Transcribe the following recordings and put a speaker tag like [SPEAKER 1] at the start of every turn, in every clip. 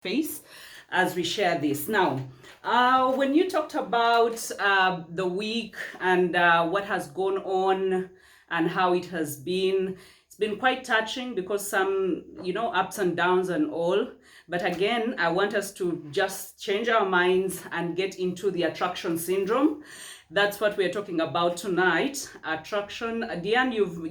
[SPEAKER 1] face as we share this. Now, when you talked about the week and what has gone on and how it has been, it's been quite touching because some, ups and downs and all. But again, I want us to just change our minds and get into the attraction syndrome. That's what we're talking about tonight. Attraction. Diane, you've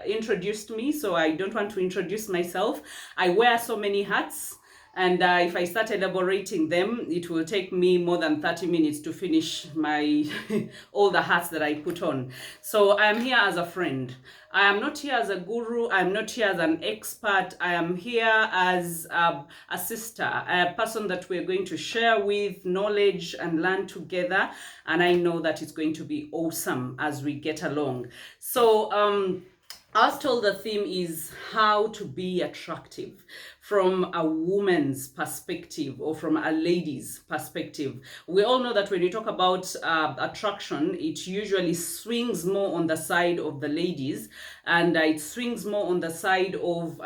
[SPEAKER 1] introduced me, so I don't want to introduce myself. I wear so many hats, and if I start elaborating them, it will take me more than 30 minutes to finish my all the hats that I put on. So I am here as a friend. I am not here as a guru. I am not here as an expert. I am here as a sister, a person that we're going to share with knowledge and learn together. And I know that it's going to be awesome as we get along. So, I was told the theme is how to be attractive from a woman's perspective or from a lady's perspective. We all know that when you talk about attraction, it usually swings more on the side of the ladies, and it swings more on the side of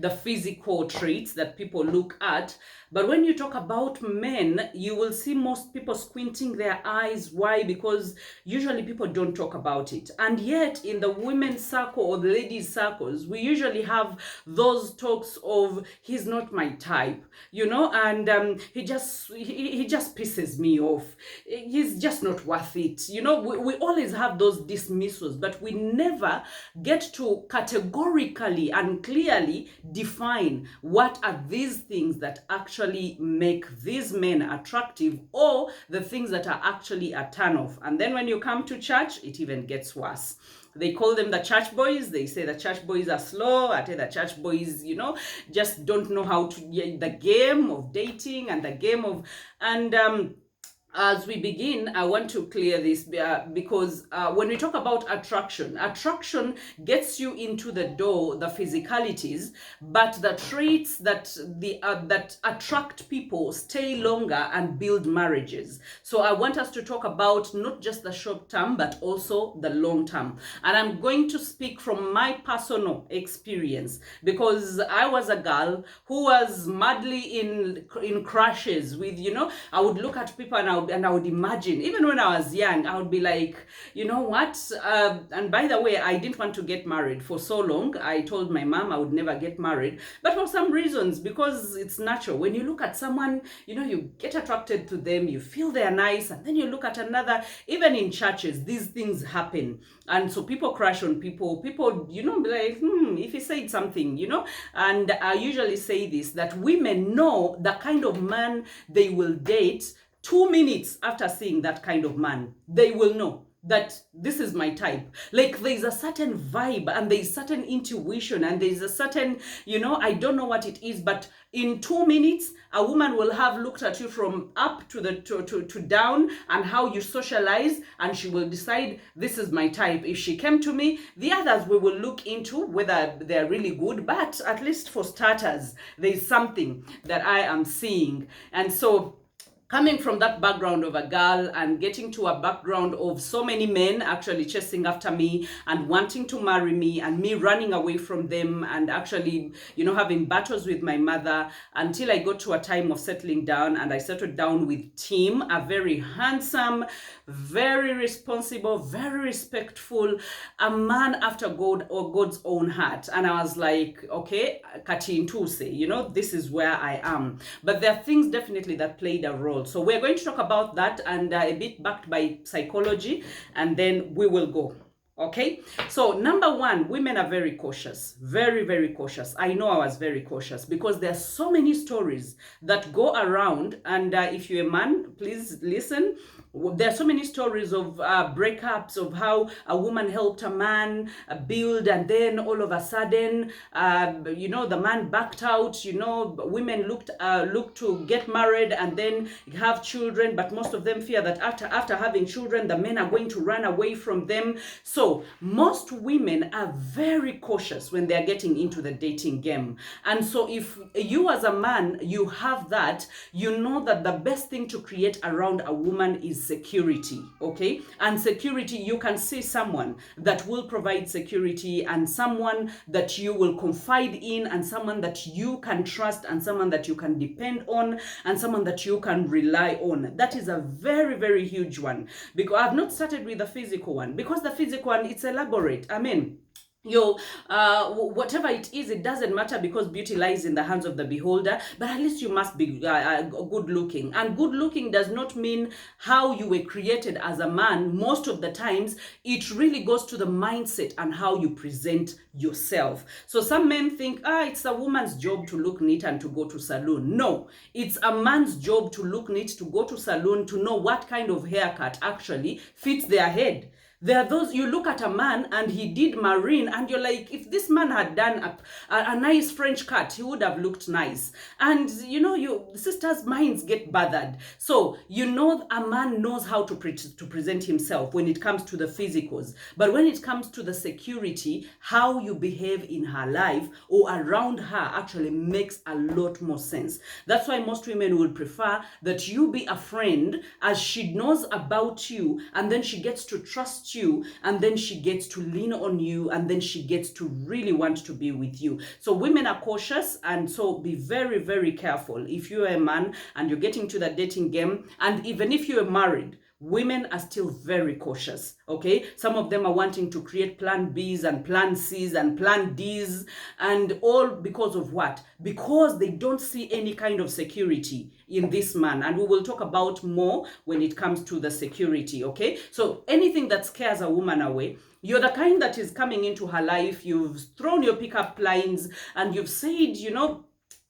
[SPEAKER 1] the physical traits that people look at. But when you talk about men, you will see most people squinting their eyes. Why? Because usually people don't talk about it. And yet in the women's circle or the ladies' circles, we usually have those talks of, he's not my type, and he just pisses me off. He's just not worth it. We always have those dismissals, but we never get to categorically and clearly define what are these things that actually make these men attractive, or the things that are actually a turn-off. And then when you come to church, it even gets worse. They call them the church boys. They say the church boys are slow. I tell the church boys, just don't know how to, the game of dating and the game of, and as we begin, I want to clear this because when we talk about attraction gets you into the door, the physicalities, but the traits that that attract people stay longer and build marriages. So I want us to talk about not just the short term, but also the long term. And I'm going to speak from my personal experience because I was a girl who was madly in crushes with, I would look at people and I would imagine, even when I was young, I would be like, you know what? And by the way, I didn't want to get married for so long. I told my mom I would never get married, but for some reasons, because it's natural. When you look at someone, you get attracted to them, you feel they're nice, and then you look at another. Even in churches, these things happen. And so people crush on people. People, be like, if he said something, and I usually say this, that women know the kind of man they will date 2 minutes after seeing that kind of man. They will know that this is my type. Like there's a certain vibe and there's certain intuition and there's a certain, I don't know what it is, but in 2 minutes, a woman will have looked at you from up to the to down and how you socialize, and she will decide this is my type. If she came to me, the others we will look into whether they're really good, but at least for starters, there's something that I am seeing. And so coming from that background of a girl and getting to a background of so many men actually chasing after me and wanting to marry me and me running away from them and actually, having battles with my mother until I got to a time of settling down, and I settled down with Tim, a very handsome, very responsible, very respectful, a man after God or God's own heart. And I was like, okay, Katin Tuse, this is where I am. But there are things definitely that played a role. So we're going to talk about that and a bit backed by psychology, and then we will go. Okay, so number one, women are very cautious, very, very cautious. I know I was very cautious because there are so many stories that go around. And if you're a man, please listen. There are so many stories of breakups, of how a woman helped a man build, and then all of a sudden, the man backed out. Women looked to get married and then have children, but most of them fear that after having children, the men are going to run away from them. So most women are very cautious when they're getting into the dating game. And so if you as a man, you have that, you know that the best thing to create around a woman is security, okay? And security, you can see someone that will provide security, and someone that you will confide in, and someone that you can trust, and someone that you can depend on, and someone that you can rely on. That is a very, very huge one, because I've not started with the physical one, because the physical one, it's elaborate. I mean, whatever it is, it doesn't matter, because beauty lies in the hands of the beholder. But at least you must be good looking, and good looking does not mean how you were created as a man. Most of the times it really goes to the mindset and how you present yourself. So some men think, it's a woman's job to look neat and to go to salon. No, it's a man's job to look neat, to go to salon, to know what kind of haircut actually fits their head. There are those, you look at a man and he did marine, and you're like, if this man had done a nice French cut, he would have looked nice. And your sisters' minds get bothered. So a man knows how to present himself when it comes to the physicals. But when it comes to the security, how you behave in her life or around her actually makes a lot more sense. That's why most women will prefer that you be a friend, as she knows about you, and then she gets to trust you, and then she gets to lean on you, and then she gets to really want to be with you. So women are cautious, and so be very, very careful. If you're a man and you're getting to the dating game, and even if you're married, women are still very cautious, okay? Some of them are wanting to create plan Bs and plan Cs and plan Ds, and all because of what? Because they don't see any kind of security in this man. And we will talk about more when it comes to the security, okay? So anything that scares a woman away, you're the kind that is coming into her life, you've thrown your pickup lines, and you've said,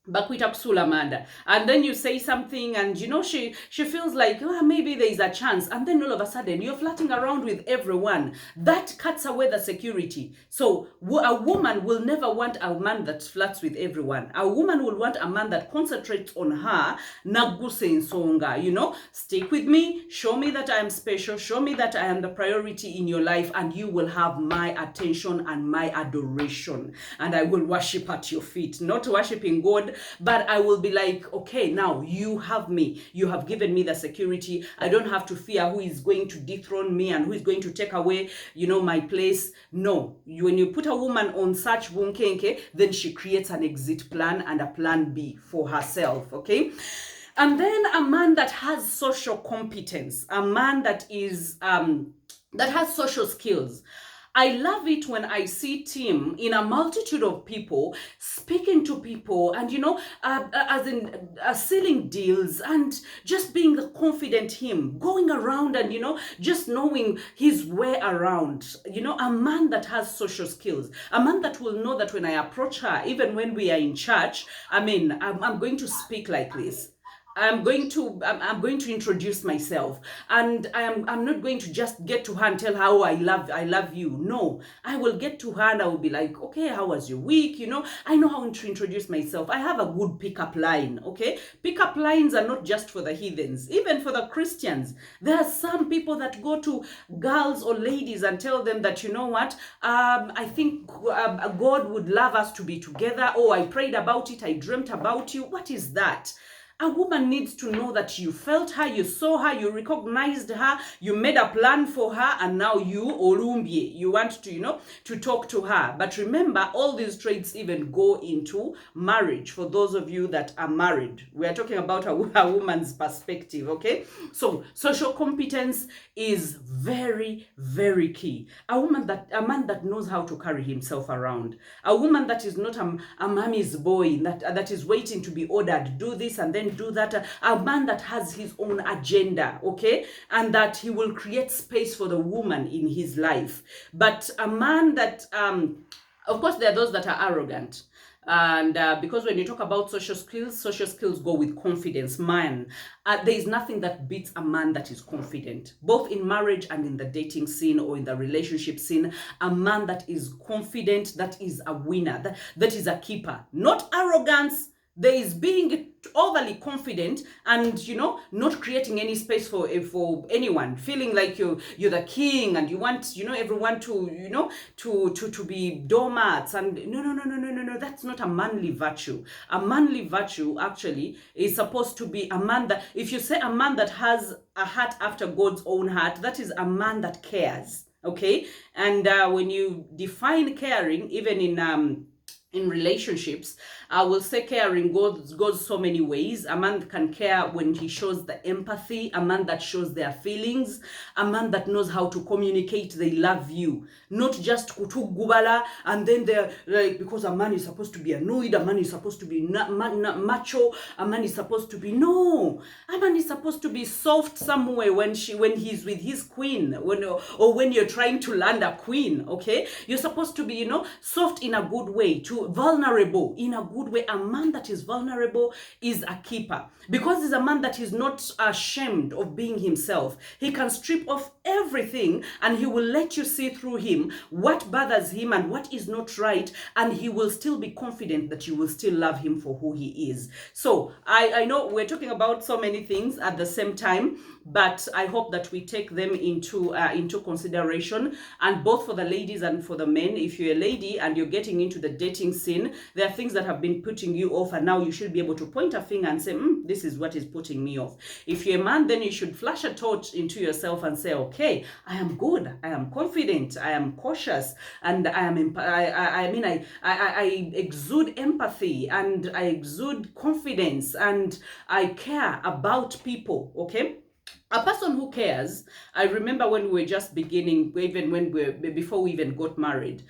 [SPEAKER 1] Bakwita kusula manda, and then you say something, and she feels like, maybe there is a chance, and then all of a sudden you're flirting around with everyone. That cuts away the security. So a woman will never want a man that flirts with everyone. A woman will want a man that concentrates on her, naguse insonga, stick with me, show me that I am special, show me that I am the priority in your life, and you will have my attention and my adoration, and I will worship at your feet. Not worshiping God, but I will be like, okay, now you have me. You have given me the security. I don't have to fear who is going to dethrone me and who is going to take away, my place. No. When you put a woman on such bunkenke, then she creates an exit plan and a plan B for herself, okay? And then a man that has social competence, a man that is, that has social skills. I love it when I see Tim in a multitude of people, speaking to people, and as in sealing deals, and just being the confident him, going around and just knowing his way around. A man that has social skills, a man that will know that when I approach her, even when we are in church, I'm going to speak like this. I'm going to introduce myself, and I'm not going to just get to her and tell her, oh, I love you. No, I will get to her and I will be like, okay, how was your week? I know how to introduce myself. I have a good pickup line, okay? Pickup lines are not just for the heathens, even for the Christians. There are some people that go to girls or ladies and tell them that, I think God would love us to be together. Oh, I prayed about it. I dreamt about you. What is that? A woman needs to know that you felt her, you saw her, you recognized her, you made a plan for her, and now you want to, to talk to her. But remember, all these traits even go into marriage. For those of you that are married, we are talking about a woman's perspective, okay? So social competence is very, very key. A man that knows how to carry himself around. A woman that is not a mommy's boy, that is waiting to be ordered, do this and then do that. A man that has his own agenda, okay? And that he will create space for the woman in his life. But a man that, of course, there are those that are arrogant. And because when you talk about social skills go with confidence. Man, there is nothing that beats a man that is confident, both in marriage and in the dating scene or in the relationship scene. A man that is confident, that is a winner, that is a keeper. Not arrogance. There is being overly confident and, you know, not creating any space for anyone, feeling like you're the king and you want, you know, everyone to, you know, to be doormats. And no, that's not a manly virtue. A manly virtue actually is supposed to be a man that, if you say a man that has a heart after God's own heart, that is a man that cares. Okay. And when you define caring, even in relationships, I will say caring goes so many ways. A man can care when he shows the empathy, a man that shows their feelings, a man that knows how to communicate they love you, not just kutugubala and then they're like, because a man is supposed to be annoyed, a man is supposed to be macho, a man is supposed to be, no, a man is supposed to be soft somewhere when he's with his queen, or when you're trying to land a queen. Okay, you're supposed to be, you know, soft in a good way, to vulnerable in a good way. A man that is vulnerable is a keeper, because he's a man that is not ashamed of being himself. He can strip off everything and he will let you see through him what bothers him and what is not right, and he will still be confident that you will still love him for who he is. So I know we're talking about so many things at the same time, but I hope that we take them into consideration, and both for the ladies and for the men. If you're a lady and you're getting into the dating scene, there are things that have been putting you off, and now you should be able to point a finger and say, this is what is putting me off. If you're a man, then you should flash a torch into yourself and say, okay, I am good, I am confident, I am cautious, and I exude empathy, and I exude confidence, and I care about people. Okay. A person who cares, I remember when we were just beginning, even before we even got married,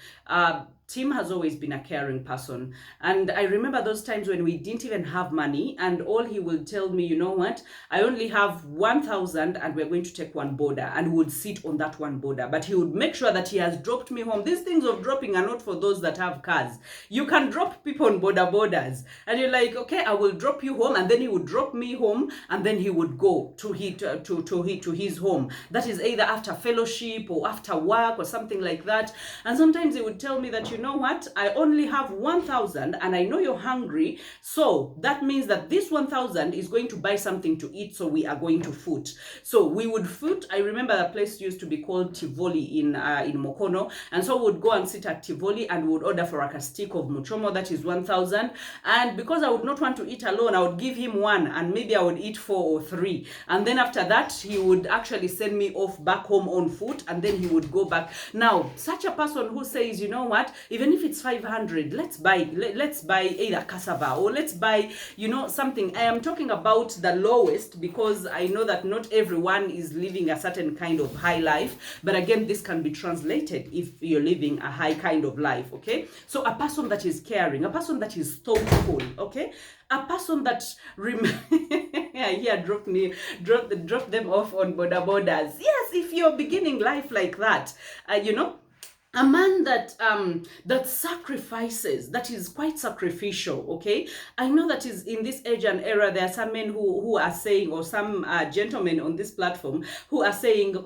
[SPEAKER 1] Tim has always been a caring person. And I remember those times when we didn't even have money, and all he will tell me, you know what, I only have 1,000 and we're going to take one border, and would sit on that one border. But he would make sure that he has dropped me home. These things of dropping are not for those that have cars. You can drop people on borders. And you're like, okay, I will drop you home. And then he would drop me home, and then he would go to his home. That is either after fellowship or after work or something like that. And sometimes he would tell me that, you know what, I only have 1,000 and I know you're hungry, so that means that this 1,000 is going to buy something to eat, so we are going to foot. So we would foot. I remember the place used to be called Tivoli in Mokono, and so we would go and sit at Tivoli and we would order for a stick of muchomo, that is 1,000. And because I would not want to eat alone, I would give him one, and maybe I would eat 4 or 3, and then after that he would actually send me off back home on foot, and then he would go back. Now, such a person who says, you know what, even if it's 500, let's buy either cassava, or let's buy, you know, something. I am talking about the lowest, because I know that not everyone is living a certain kind of high life, but again, this can be translated if you're living a high kind of life. Okay, so a person that is caring, a person that is thoughtful. Okay, a person that drop them off on borders. Yes, if you're beginning life like that, you know, a man that that sacrifices, that is quite sacrificial. Okay, I know that is in this age and era, there are some men who are saying, or some gentlemen on this platform who are saying,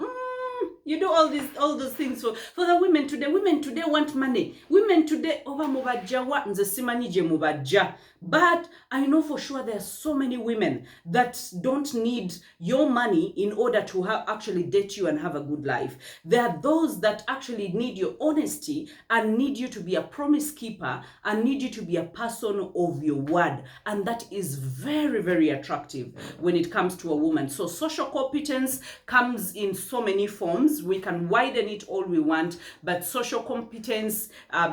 [SPEAKER 1] you do all those things for the women today. Women today want money. Women today over mubajawa nze simanyi je mubaja. But I know for sure there are so many women that don't need your money in order to actually date you and have a good life. There are those that actually need your honesty and need you to be a promise keeper and need you to be a person of your word. And that is very, very attractive when it comes to a woman. So social competence comes in so many forms. We can widen it all we want, but social competence,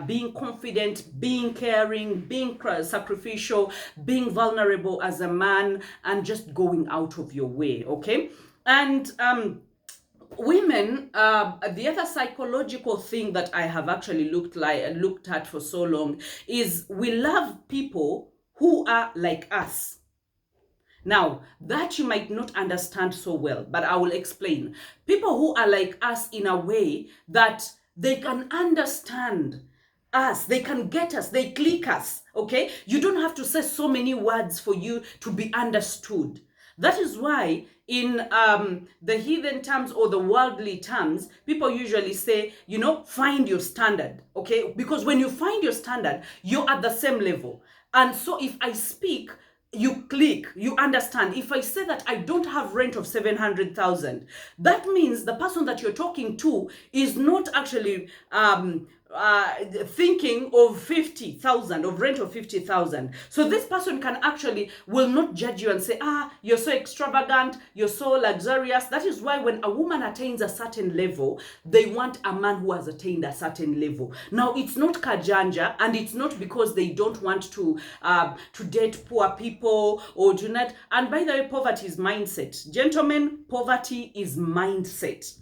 [SPEAKER 1] being confident, being caring, being sacrificial, being vulnerable as a man, and just going out of your way. Okay, and women, the other psychological thing that I have actually looked at for so long is we love people who are like us. Now, that you might not understand so well, but I will explain. People who are like us in a way that they can understand us, they can get us, they click us. Okay, you don't have to say so many words for you to be understood. That is why in the heathen terms or the worldly terms, people usually say, you know, find your standard. Okay, because when you find your standard, you're at the same level. And so if I speak, you click, you understand. If I say that I don't have rent of 700,000, that means the person that you're talking to is not actually thinking of 50,000, of rent of 50,000. So this person can actually will not judge you and say, you're so extravagant, you're so luxurious. That is why when a woman attains a certain level, they want a man who has attained a certain level. Now, it's not kajanja, and it's not because they don't want to date poor people or do not. And by the way, poverty is mindset. Gentlemen, poverty is mindset.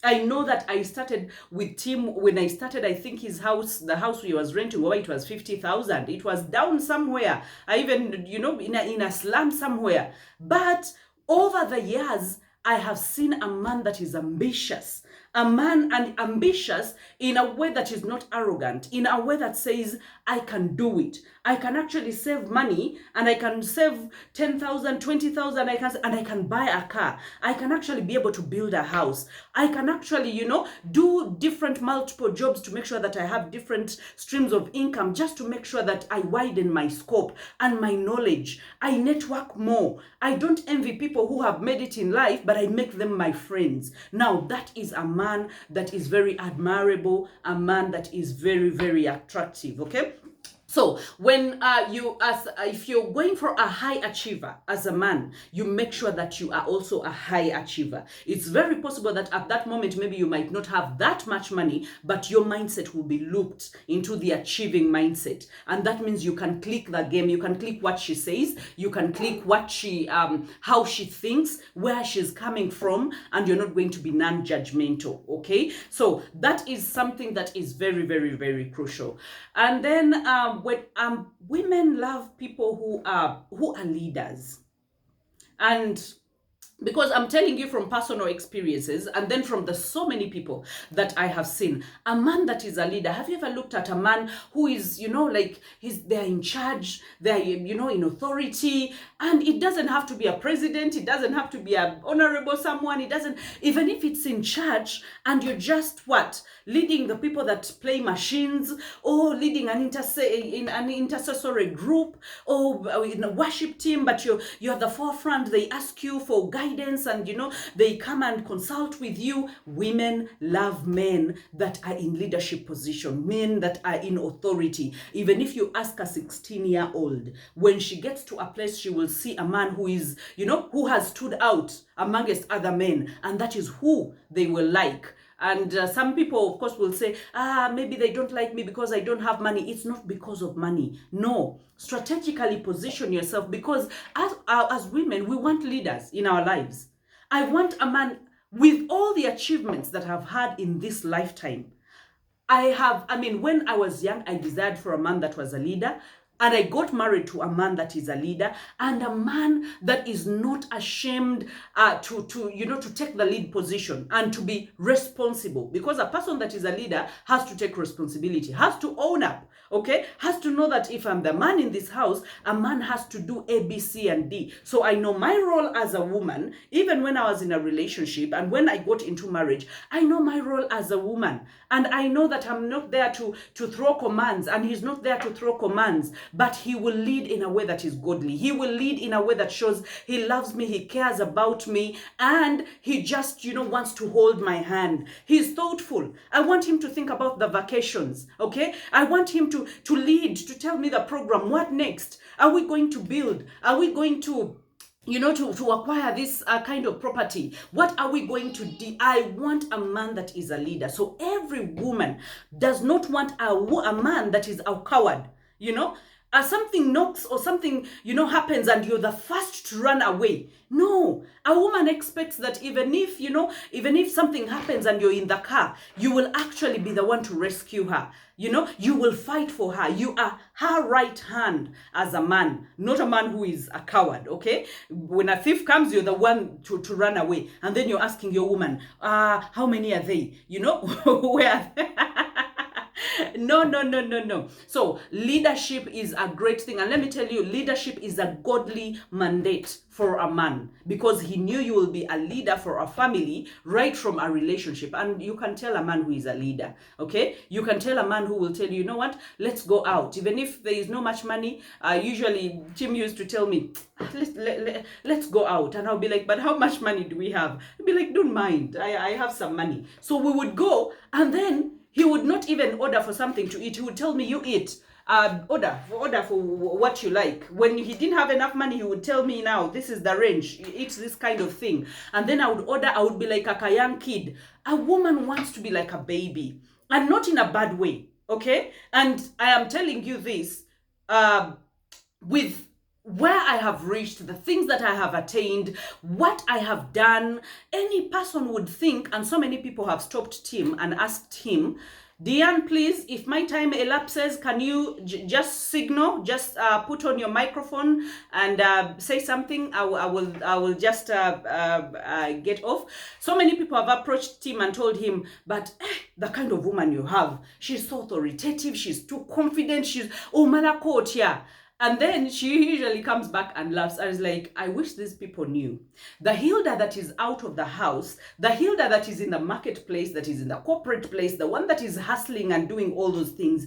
[SPEAKER 1] I know that I started with Tim. When I started, I think his house, the house we was renting, it was 50,000. It was down somewhere. I even, in a slum somewhere. But over the years, I have seen a man that is ambitious. A man and ambitious in a way that is not arrogant, in a way that says, I can do it. I can actually save money, and I can save 10,000, 20,000, and I can buy a car. I can actually be able to build a house. I can actually, do different multiple jobs to make sure that I have different streams of income, just to make sure that I widen my scope and my knowledge. I network more. I don't envy people who have made it in life, but I make them my friends. Now, that is a man that is very admirable, a man that is very, very attractive, okay? So when if you're going for a high achiever as a man, you make sure that you are also a high achiever. It's very possible that at that moment, maybe you might not have that much money, but your mindset will be looped into the achieving mindset. And that means you can click the game. You can click what she says. You can click what she, how she thinks, where she's coming from, and you're not going to be non-judgmental, okay? So that is something that is very, very, very crucial. And then, when women love people who are leaders, and because I'm telling you from personal experiences, and then from the so many people that I have seen, a man that is a leader. Have you ever looked at a man who is, they're in charge, they're, in authority, and it doesn't have to be a president, it doesn't have to be an honorable someone, it doesn't, even if it's in church, and you're just leading the people that play machines, or leading an intercessory group, or in a worship team, but you're at the forefront, they ask you for guidance, and they come and consult with you. Women love men that are in leadership position, men that are in authority. Even if you ask a 16-year-old, when she gets to a place, she will see a man who is, who has stood out amongst other men, and that is who they will like. And some people, of course, will say, maybe they don't like me because I don't have money. It's not because of money. No. Strategically position yourself, because as women, we want leaders in our lives. I want a man with all the achievements that I've had in this lifetime. When I was young, I desired for a man that was a leader. And I got married to a man that is a leader, and a man that is not ashamed to take the lead position and to be responsible. Because a person that is a leader has to take responsibility, has to own up, okay? Has to know that if I'm the man in this house, a man has to do A, B, C, and D. So I know my role as a woman, even when I was in a relationship and when I got into marriage, I know my role as a woman. And I know that I'm not there to throw commands, and he's not there to throw commands. But he will lead in a way that is godly. He will lead in a way that shows he loves me, he cares about me, and he just, wants to hold my hand. He's thoughtful. I want him to think about the vacations, okay? I want him to lead, to tell me the program. What next? Are we going to build? Are we going to to acquire this kind of property? What are we going to do? I want a man that is a leader. So every woman does not want a man that is a coward, something knocks or something, happens and you're the first to run away. No, a woman expects that even if something happens and you're in the car, you will actually be the one to rescue her. You will fight for her. You are her right hand as a man, not a man who is a coward, okay? When a thief comes, you're the one to run away. And then you're asking your woman, how many are they? Where are they? No. So leadership is a great thing. And let me tell you, leadership is a godly mandate for a man, because he knew you will be a leader for a family right from a relationship. And you can tell a man who is a leader, okay? You can tell a man who will tell you, you know what, let's go out. Even if there is no much money, usually Tim used to tell me, let's go out. And I'll be like, but how much money do we have? He'd be like, don't mind, I have some money. So we would go, and then he would not even order for something to eat. He would tell me, you eat. Order for what you like. When he didn't have enough money, he would tell me, now this is the range, eat this kind of thing. And then I would order. I would be like a young kid. A woman wants to be like a baby, and not in a bad way, okay? And I am telling you this with where I have reached, the things that I have attained, what I have done. Any person would think, and so many people have stopped Tim and asked him, Diane, please, if my time elapses, can you just signal, just put on your microphone and say something? I will just get off. So many people have approached Tim and told him, but the kind of woman you have, she's so authoritative, she's too confident, she's, oh, malakot, yeah. And then she usually comes back and laughs. I was like, I wish these people knew. The Hilda that is out of the house, the Hilda that is in the marketplace, that is in the corporate place, the one that is hustling and doing all those things,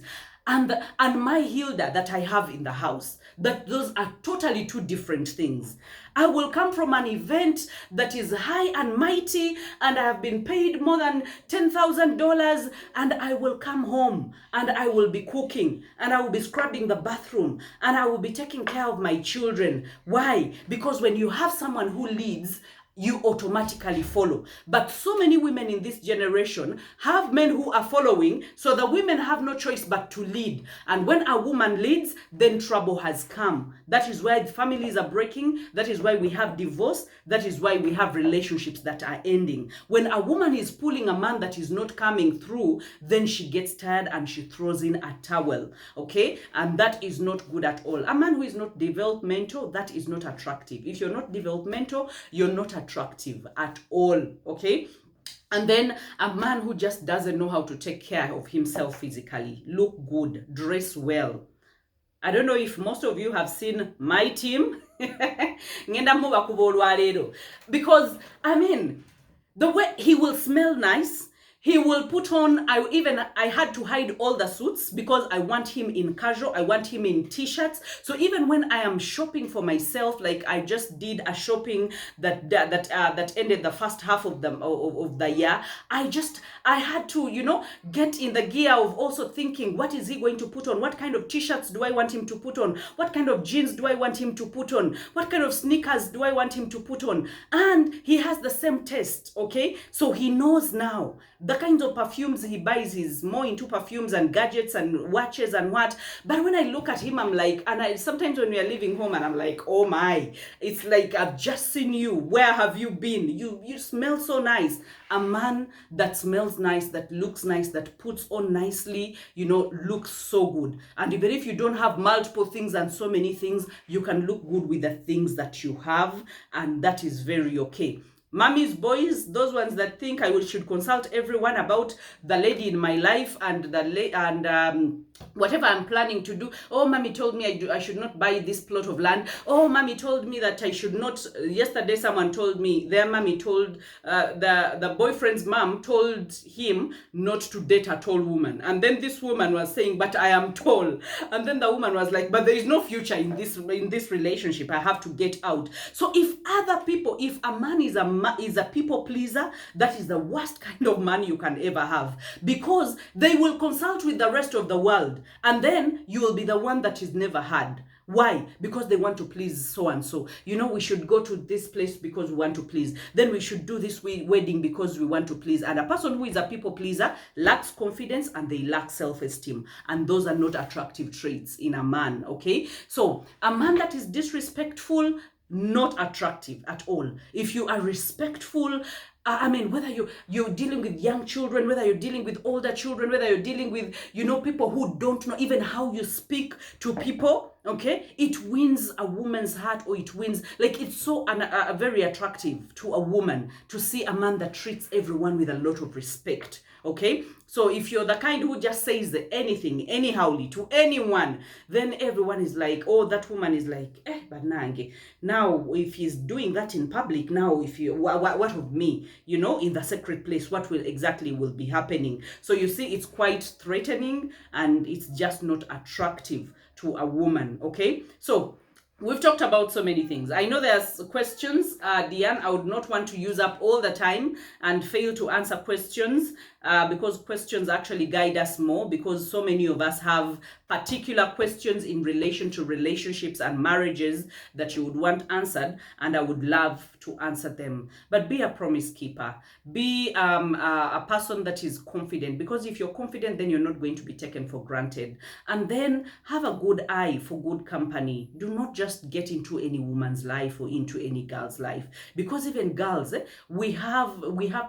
[SPEAKER 1] and my Hilda that I have in the house, that those are totally two different things. I will come from an event that is high and mighty, and I have been paid more than $10,000, and I will come home and I will be cooking, and I will be scrubbing the bathroom, and I will be taking care of my children. Why? Because when you have someone who leads, you automatically follow. But so many women in this generation have men who are following, so the women have no choice but to lead. And when a woman leads, then trouble has come. That is why the families are breaking. That is why we have divorce. That is why we have relationships that are ending. When a woman is pulling a man that is not coming through, then she gets tired and she throws in a towel, okay? And that is not good at all. A man who is not developmental, that is not attractive. If you're not developmental, you're not attractive at all, okay? And then a man who just doesn't know how to take care of himself physically, look good, dress well. I don't know if most of you have seen my team. Because, I mean, the way he will smell nice, he will put on, I had to hide all the suits because I want him in casual, I want him in t-shirts. So even when I am shopping for myself, like I just did a shopping that ended the first half of the year, I had to, you know, get in the gear of also thinking, what is he going to put on? What kind of t-shirts do I want him to put on? What kind of jeans do I want him to put on? What kind of sneakers do I want him to put on? And he has the same taste, okay? So he knows now. The kinds of perfumes he buys, he's more into perfumes and gadgets and watches and what. But when I look at him, I'm like, and sometimes when we are leaving home and I'm like, oh my, it's like, I've just seen you. Where have you been? You smell so nice. A man that smells nice, that looks nice, that puts on nicely, you know, looks so good. And even if you don't have multiple things and so many things, you can look good with the things that you have. And that is very okay. Mommy's boys, those ones that think I should consult everyone about the lady in my life and whatever I'm planning to do. Oh, mommy told me I should not buy this plot of land. Oh, mommy told me that I should not. Yesterday, someone told me their mommy told the boyfriend's mom told him not to date a tall woman. And then this woman was saying, but I am tall. And then the woman was like, but there is no future in this relationship. I have to get out. So if other people, if a man is a people pleaser, that is the worst kind of man you can ever have, because they will consult with the rest of the world, and then you will be the one that is never had. Why? Because they want to please so and so. You know, we should go to this place because we want to please. Then we should do this wedding because we want to please. And a person who is a people pleaser lacks confidence and they lack self-esteem. And those are not attractive traits in a man, okay? So a man that is disrespectful, not attractive at all. If you are respectful, I mean, whether you're dealing with young children, whether you're dealing with older children, whether you're dealing with, you know, people who don't know even how you speak to people, Okay, it wins a woman's heart, or it wins, like, it's so very attractive to a woman to see a man that treats everyone with a lot of respect. Okay, so if you're the kind who just says anything anyhowly to anyone, then everyone is like, oh, that woman is like, but nange, now if he's doing that in public, now if you what of me, in the secret place, what will be happening? So you see, it's quite threatening, and it's just not attractive to a woman. Okay, so we've talked about so many things. I know there's questions, Diane. I would not want to use up all the time and fail to answer questions, because questions actually guide us more, because so many of us have particular questions in relation to relationships and marriages that you would want answered, and I would love to answer them. But be a promise keeper. Be a person that is confident, because if you're confident, then you're not going to be taken for granted. And then have a good eye for good company. Do not just get into any woman's life or into any girl's life, because even girls, we have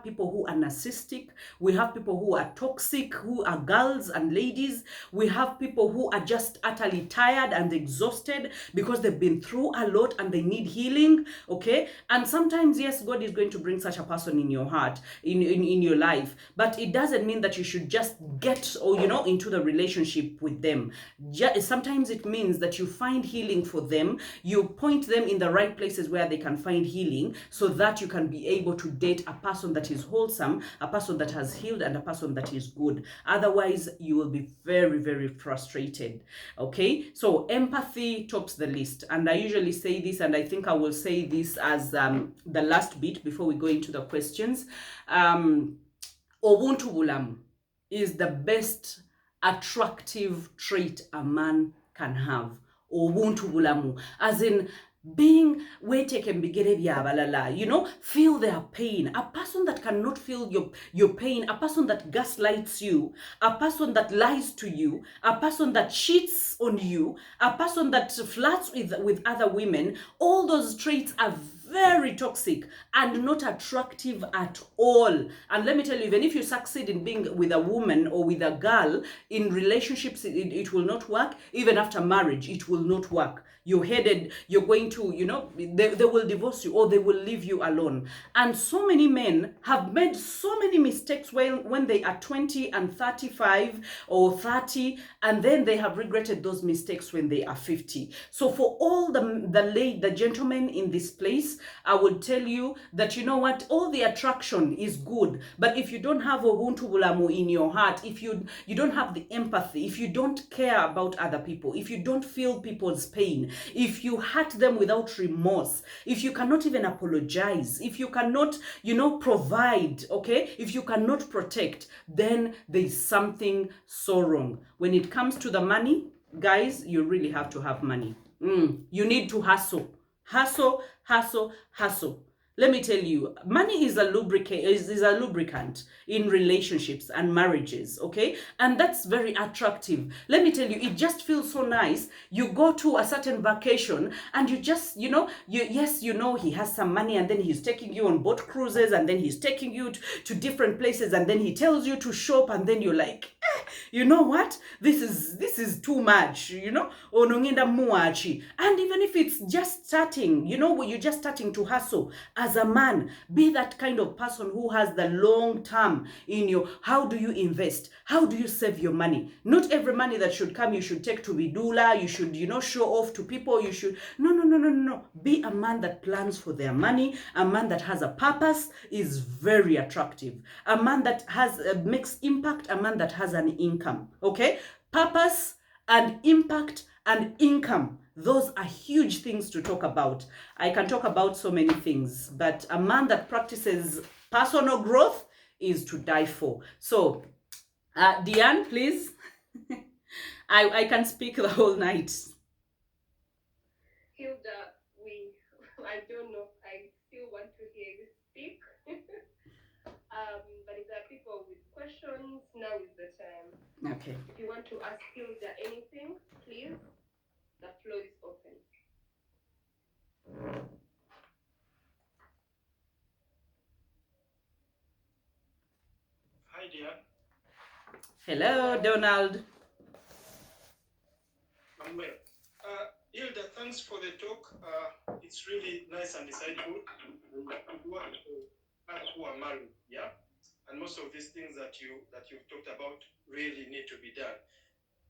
[SPEAKER 1] people who are narcissistic. We have people who are toxic, who are girls and ladies. We have people who are just utterly tired and exhausted because they've been through a lot and they need healing. Okay, and sometimes, yes, God is going to bring such a person in your heart, in your life, but it doesn't mean that you should just get, or into the relationship with them. Sometimes it means that you find healing for them, you point them in the right places where they can find healing, so that you can be able to date a person that is wholesome, a person that has healed, and a person that is good. Otherwise, you will be very, very frustrated. Okay, so empathy tops the list, and I usually say this, and I think I will say this as the last bit before we go into the questions. Obuntu bulamu is the best attractive trait a man can have. Obuntu bulamu, as in being feel their pain. A person that cannot feel your pain, a person that gaslights you, a person that lies to you, a person that cheats on you, a person that flirts with other women, all those traits are very toxic and not attractive at all. And let me tell you, even if you succeed in being with a woman or with a girl in relationships, it will not work. Even after marriage, it will not work. You're going to, they will divorce you, or they will leave you alone. And so many men have made so many mistakes when they are 20 and 35 or 30, and then they have regretted those mistakes when they are 50. So for all the gentlemen in this place, I would tell you that, you know what, all the attraction is good, but if you don't have Ubuntu Bulamu in your heart, if you don't have the empathy, if you don't care about other people, if you don't feel people's pain, if you hurt them without remorse, if you cannot even apologize, if you cannot, provide, okay, if you cannot protect, then there's something so wrong. When it comes to the money, guys, you really have to have money. You need to hustle. Hustle, hustle, hustle. Let me tell you, money is a lubricant in relationships and marriages, okay? And that's very attractive. Let me tell you, it just feels so nice. You go to a certain vacation and you just, he has some money, and then he's taking you on boat cruises, and then he's taking you to different places, and then he tells you to shop, and then you're like, you know what? This is too much, onongenda muachi. And even if it's just starting, when you're just starting to hustle, as a man, be that kind of person who has the long term in you. How do you invest? How do you save your money? Not every money that should come you should take to bidula. You should, show off to people. You should no. Be a man that plans for their money. A man that has a purpose is very attractive. A man that makes impact. A man that has an income. Okay, purpose and impact and income. Those are huge things to talk about. I can talk about so many things, but a man that practices personal growth is to die for. So, Diane, please. I can speak the whole night.
[SPEAKER 2] Hilda, I don't know. I still want to hear you speak. But if there are people with questions, now is the time.
[SPEAKER 1] Okay.
[SPEAKER 2] If you want to ask Hilda anything, please, the floor is open.
[SPEAKER 3] Hi, dear.
[SPEAKER 1] Hello, Donald.
[SPEAKER 3] I'm well. Hilda, thanks for the talk. It's really nice and insightful. Us who are married, yeah, and most of these things that you've talked about really need to be done.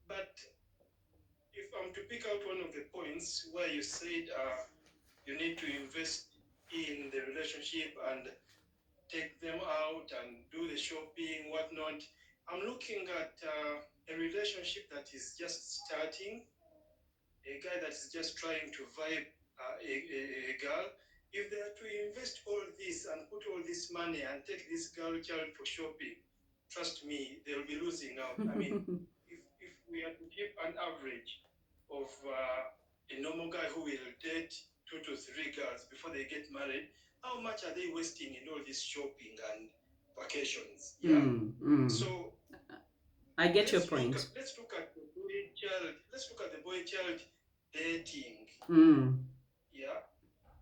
[SPEAKER 3] But if I'm to pick out one of the points where you said you need to invest in the relationship and take them out and do the shopping, whatnot. I'm looking at a relationship that is just starting, a guy that is just trying to vibe a girl. If they are to invest all this and put all this money and take this girl child for shopping, trust me, they'll be losing out. I mean, if we are to give an average of a normal guy who will date 2 to 3 girls before they get married, how much are they wasting in all this shopping and vacations? Yeah. So
[SPEAKER 1] I get your point.
[SPEAKER 3] Let's look at the boy child. Let's look at the boy child dating. Yeah.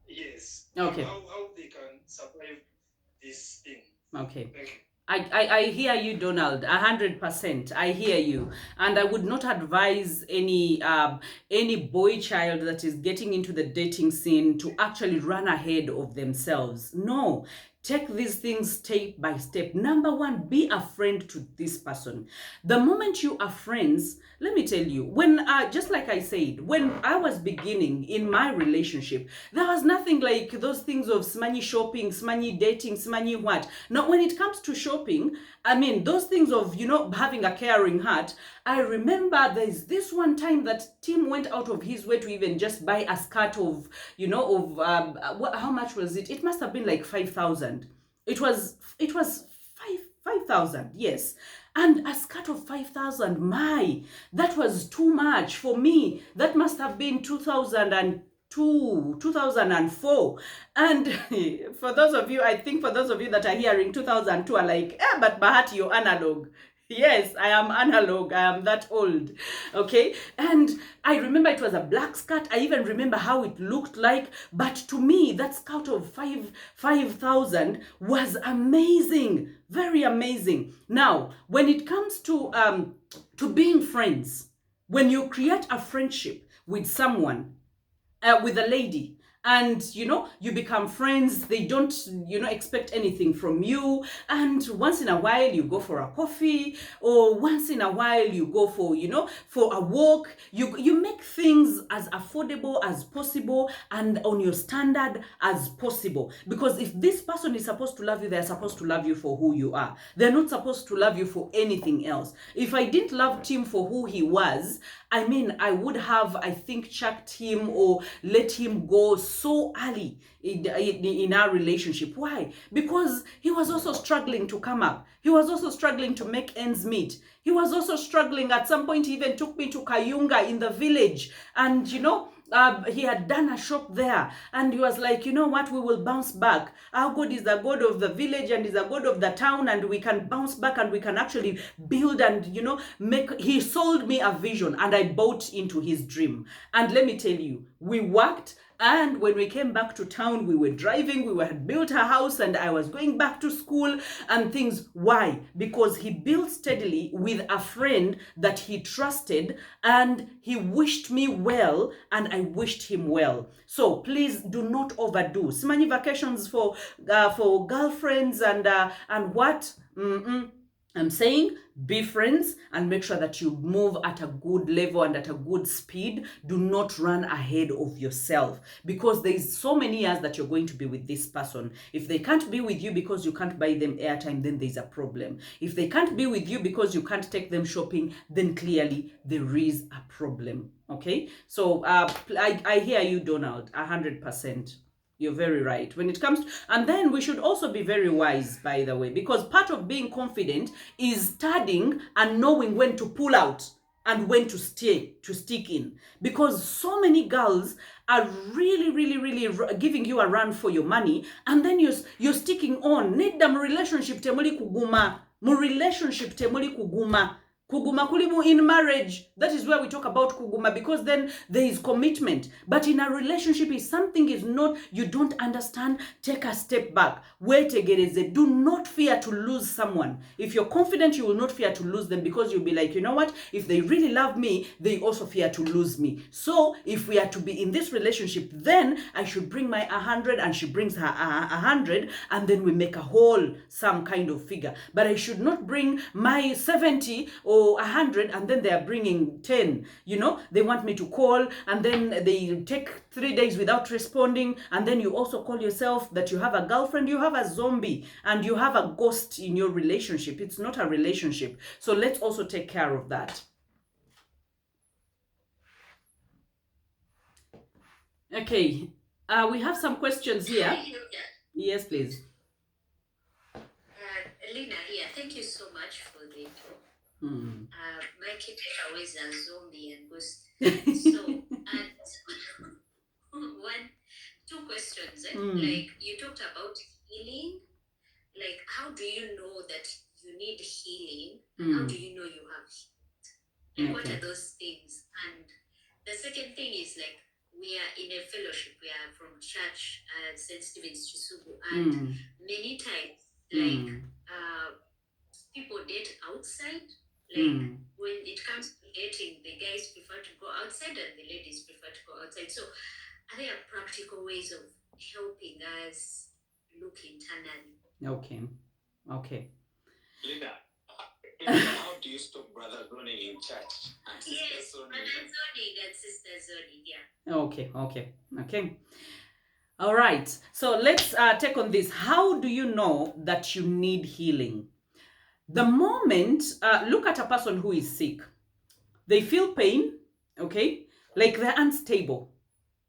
[SPEAKER 3] Yes.
[SPEAKER 1] Okay.
[SPEAKER 3] How they can survive this thing.
[SPEAKER 1] Okay.
[SPEAKER 3] Thank you.
[SPEAKER 1] I hear you, Donald, 100%. I hear you, and I would not advise any boy child that is getting into the dating scene to actually run ahead of themselves. No, take these things step by step. Number one, be a friend to this person. The moment you are friends, let me tell you, when just like I said, when I was beginning in my relationship, there was nothing like those things of smanny shopping, smanny dating, smanny what. Now, when it comes to shopping, I mean, those things of, having a caring heart, I remember there's this one time that Tim went out of his way to even just buy a skirt of, how much was it? It must have been like 5,000. It was 5,000, yes. And a skirt of 5,000, that was too much for me. That must have been 2002, 2004. And for those of you that are hearing 2002 are like, but Bahati, you're analog. Yes, I am analog. I am that old. Okay. And I remember it was a black skirt. I even remember how it looked like. But to me, that skirt of 5,000 was amazing. Very amazing. Now, when it comes to being friends, when you create a friendship with someone, with a lady, and you become friends, they don't expect anything from you, and once in a while you go for a coffee, or once in a while you go for for a walk, you make things as affordable as possible and on your standard as possible, because if this person is supposed to love you, they're supposed to love you for who you are. They're not supposed to love you for anything else. If I didn't love Tim for who he was, I mean, I would have, I think, chucked him or let him go so early in our relationship. Why? Because he was also struggling to come up. He was also struggling to make ends meet. He was also struggling. At some point, he even took me to Kayunga in the village. And, he had done a shop there, and he was like, you know what, we will bounce back. Our God is the God of the village and is the God of the town, and we can bounce back and we can actually build and he sold me a vision, and I bought into his dream. And let me tell you, we worked. And when we came back to town, we were driving, had built a house, and I was going back to school and things. Why? Because he built steadily with a friend that he trusted, and he wished me well, and I wished him well. So please do not overdo. Simani vacations for girlfriends and what? I'm saying be friends and make sure that you move at a good level and at a good speed. Do not run ahead of yourself, because there is so many years that you're going to be with this person. If they can't be with you because you can't buy them airtime, then there's a problem. If they can't be with you because you can't take them shopping, then clearly there is a problem. Okay? So I hear you, Donald, 100%. You're very right. When it comes to, and then we should also be very wise, by the way, because part of being confident is studying and knowing when to pull out and when to stick in. Because so many girls are really giving you a run for your money, and then you're sticking on. Need them relationship temuli kuguma. Mu relationship temuli kuguma. Kuguma kulimu in marriage, that is where we talk about kuguma, because then there is commitment. But in a relationship, if something is not, you don't understand, take a step back. Wait again, do not fear to lose someone. If you're confident, you will not fear to lose them, because you'll be like, you know what, if they really love me, they also fear to lose me. So if we are to be in this relationship, then I should bring my 100 and she brings her 100, and then we make a whole some kind of figure. But I should not bring my 70 or 100 and then they are bringing 10. You know, they want me to call and then they take 3 days without responding, and then you also call yourself that you have a girlfriend. You have a zombie and you have a ghost in your relationship. It's not a relationship. So let's also take care of that. Okay, we have some questions here. Yes, please.
[SPEAKER 4] Lina, thank you so much for the talk. My key takeaways are zombie and ghost. So, two questions. Like, you talked about healing. Like, how do you know that you need healing? And how do you know you have healed? Like, what are those things? And the second thing is, like, we are in a fellowship. We are from church, St. Stephen's Chisubu, and many times, like, people date outside. Like, when it comes to dating, the guys prefer to go outside and the ladies prefer to go outside. So, are there practical ways of helping us look internally?
[SPEAKER 1] Okay.
[SPEAKER 5] Linda, how do you stop brother zoning in church?
[SPEAKER 4] Yes, brother zoning and sister zoning, yeah.
[SPEAKER 1] Okay. All right. So let's take on this. How do you know that you need healing? The moment, look at a person who is sick. They feel pain, okay? Like they're unstable.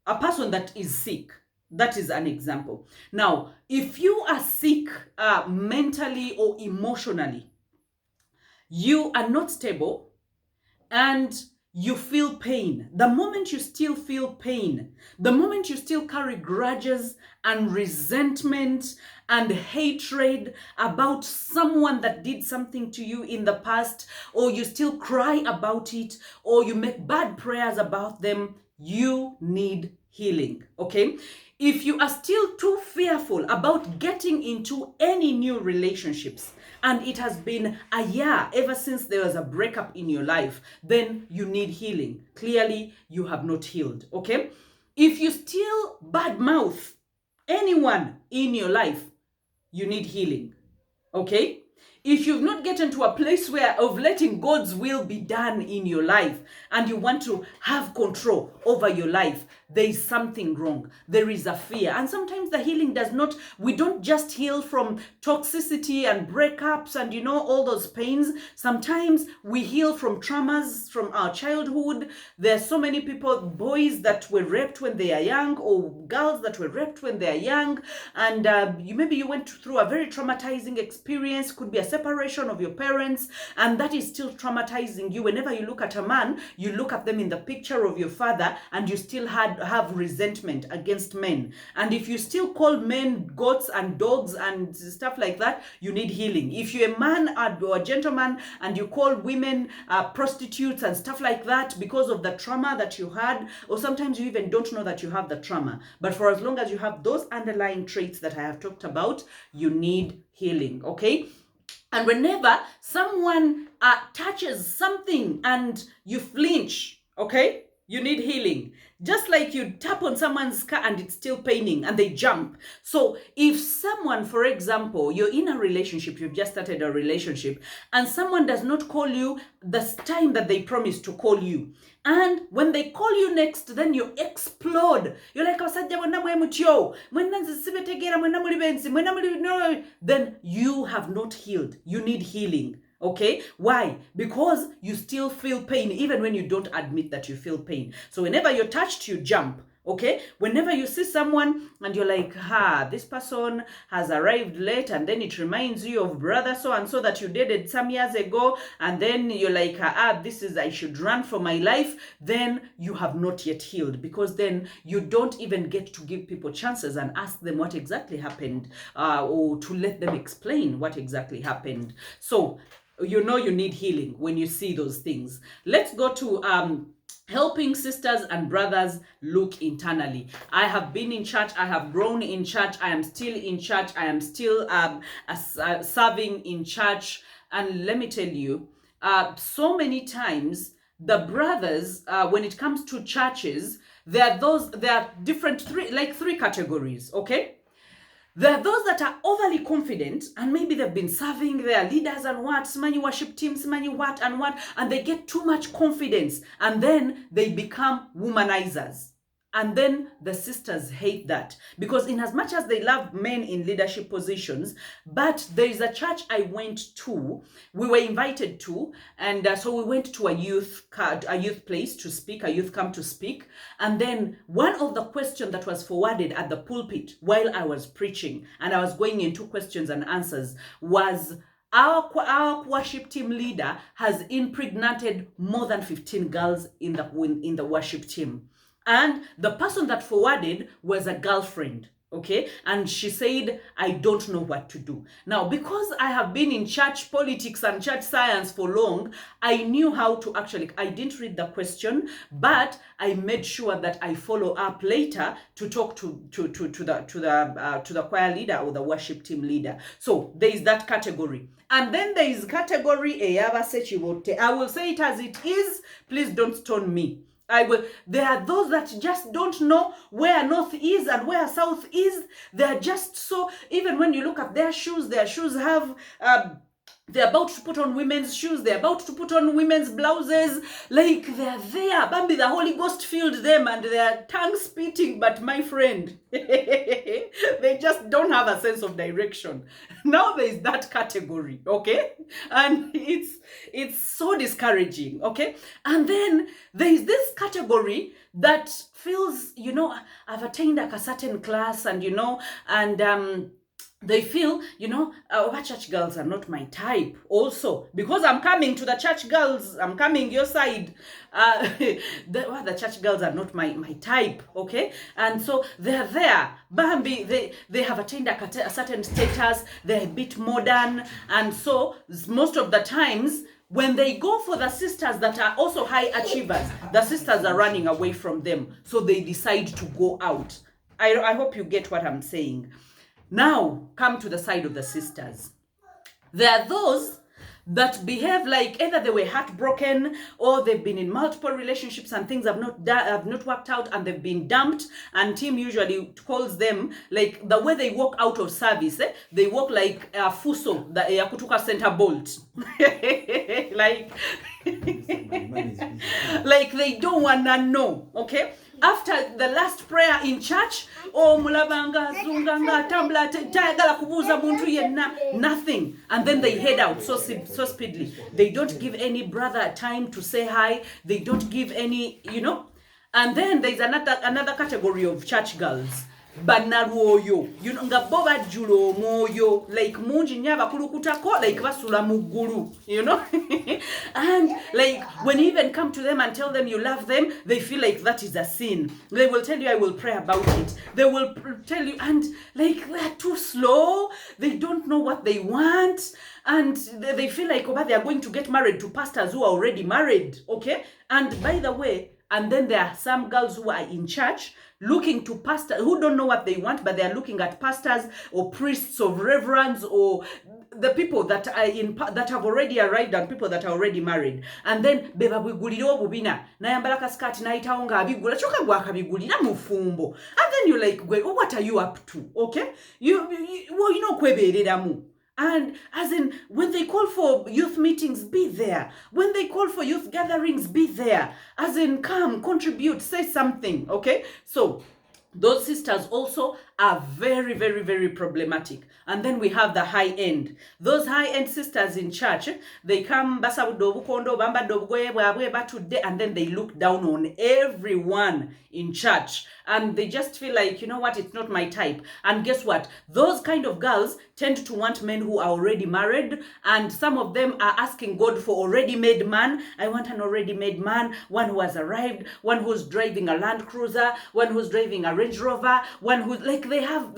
[SPEAKER 1] A person that is sick, that is an example. Now, if you are sick mentally or emotionally, you are not stable and you feel pain. The moment you still feel pain, the moment you still carry grudges and resentment and hatred about someone that did something to you in the past, or you still cry about it, or you make bad prayers about them, you need healing, okay? If you are still too fearful about getting into any new relationships, and it has been a year ever since there was a breakup in your life, then you need healing. Clearly, you have not healed, okay? If you still badmouth anyone in your life, you need healing, okay? If you've not gotten to a place where of letting God's will be done in your life and you want to have control over your life, there is something wrong. There is a fear. And sometimes the healing does not, we don't just heal from toxicity and breakups and, you know, all those pains. Sometimes we heal from traumas from our childhood. There are so many people, boys that were raped when they are young, or girls that were raped when they are young. And maybe you went through a very traumatizing experience. Could be a separation of your parents, and that is still traumatizing you. Whenever you look at a man, you look at them in the picture of your father, and you still have resentment against men. And if you still call men goats and dogs and stuff like that, you need healing. If you're a man or a gentleman and you call women prostitutes and stuff like that because of the trauma that you had, or sometimes you even don't know that you have the trauma, but for as long as you have those underlying traits that I have talked about, you need healing, okay? And whenever someone touches something and you flinch, okay, you need healing. Just like you tap on someone's car and it's still paining and they jump. So if someone, for example, you're in a relationship, you've just started a relationship, and someone does not call you the time that they promised to call you, and when they call you next, then you explode. You're like, then you have not healed. You need healing. Okay? Why? Because you still feel pain even when you don't admit that you feel pain. So whenever you're touched, you jump. Okay? Whenever you see someone and you're like, this person has arrived late, and then it reminds you of brother so-and-so that you dated some years ago, and then you're like, I should run for my life, then you have not yet healed, because then you don't even get to give people chances and ask them what exactly happened, or to let them explain what exactly happened. So you know you need healing when you see those things. Let's go to helping sisters and brothers look internally. I have been in church, I have grown in church, I am still in church, I am still serving in church. And let me tell you, so many times the brothers, when it comes to churches, there are different three categories, okay? There are those that are overly confident, and maybe they've been serving their leaders and what, many worship teams, many what, and they get too much confidence, and then they become womanizers. And then the sisters hate that, because in as much as they love men in leadership positions, but there is a church I went to, we were invited to, and so we went to a youth place to speak, a youth camp to speak. And then one of the questions that was forwarded at the pulpit while I was preaching, and I was going into questions and answers, was our worship team leader has impregnated more than 15 girls in the worship team. And the person that forwarded was a girlfriend, okay? And she said, I don't know what to do. Now, because I have been in church politics and church science for long, I knew how to I didn't read the question, but I made sure that I follow up later to talk to the choir leader or the worship team leader. So there is that category. And then there is category I will say it as it is. Please don't stone me. There are those that just don't know where north is and where south is. They're just so, even when you look at their shoes have, they're about to put on women's shoes, they're about to put on women's blouses, like they're there. Bambi, the Holy Ghost filled them and they're tongue spitting, but my friend, they just don't have a sense of direction. Now there is that category, okay? And it's so discouraging, okay? And then there is this category that feels, I've attained a certain class and, and they feel, our church girls are not my type also. Because I'm coming to the church girls, I'm coming your side. The church girls are not my type, okay? And so they're there. Bambi, they have attained a certain status, they're a bit modern. And so most of the times, when they go for the sisters that are also high achievers, the sisters are running away from them. So they decide to go out. I hope you get what I'm saying. Now, come to the side of the sisters. There are those that behave like either they were heartbroken or they've been in multiple relationships and things have not worked out and they've been dumped, and team usually calls them, like the way they walk out of service, they walk like a fuso, the yakutuka center bolt. like like they don't wanna know, okay? After the last prayer in church, mulabanga zunganga tambla tayagala kubuza muntu yenna, nothing, and then they head out so speedily. They don't give any brother time to say hi. They don't give any, And then there's another category of church girls. Banaruoyo, nga boba julo moyo, like munji nyaba kulukutako, like basula muguru, and like when you even come to them and tell them you love them, they feel like that is a sin. They will tell you, I will pray about it. They will tell you, and like they're too slow, they don't know what they want, and they feel like they are going to get married to pastors who are already married, okay? And by the way, and then there are some girls who are in church looking to pastors who don't know what they want, but they are looking at pastors or priests or reverends or the people that are that have already arrived and people that are already married. And then beba bwigulira obubina nayambala kaskati naitawo nga abigula choka gwakabigulira mufumbo. And then you're like, what are you up to? Okay? You kwebereramu. And as in, when they call for youth meetings, be there. When they call for youth gatherings, be there. As in, come, contribute, say something, okay? So, those sisters also are very, very, very problematic. And then we have the high end. Those high end sisters in church, they come, and then they look down on everyone in church. And they just feel like, it's not my type. And guess what? Those kind of girls tend to want men who are already married. And some of them are asking God for already made man. I want an already made man, one who has arrived, one who's driving a Land Cruiser, one who's driving a Range Rover, one who's like, they are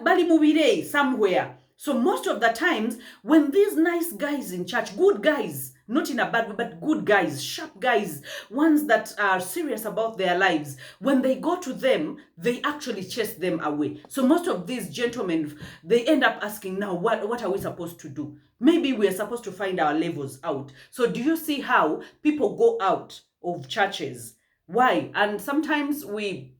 [SPEAKER 1] Bali Mubire somewhere. So most of the times, when these nice guys in church, good guys, not in a bad way, but good guys, sharp guys, ones that are serious about their lives, when they go to them, they actually chase them away. So most of these gentlemen, they end up asking, now, what are we supposed to do? Maybe we are supposed to find our levels out. So do you see how people go out of churches? Why? And sometimes we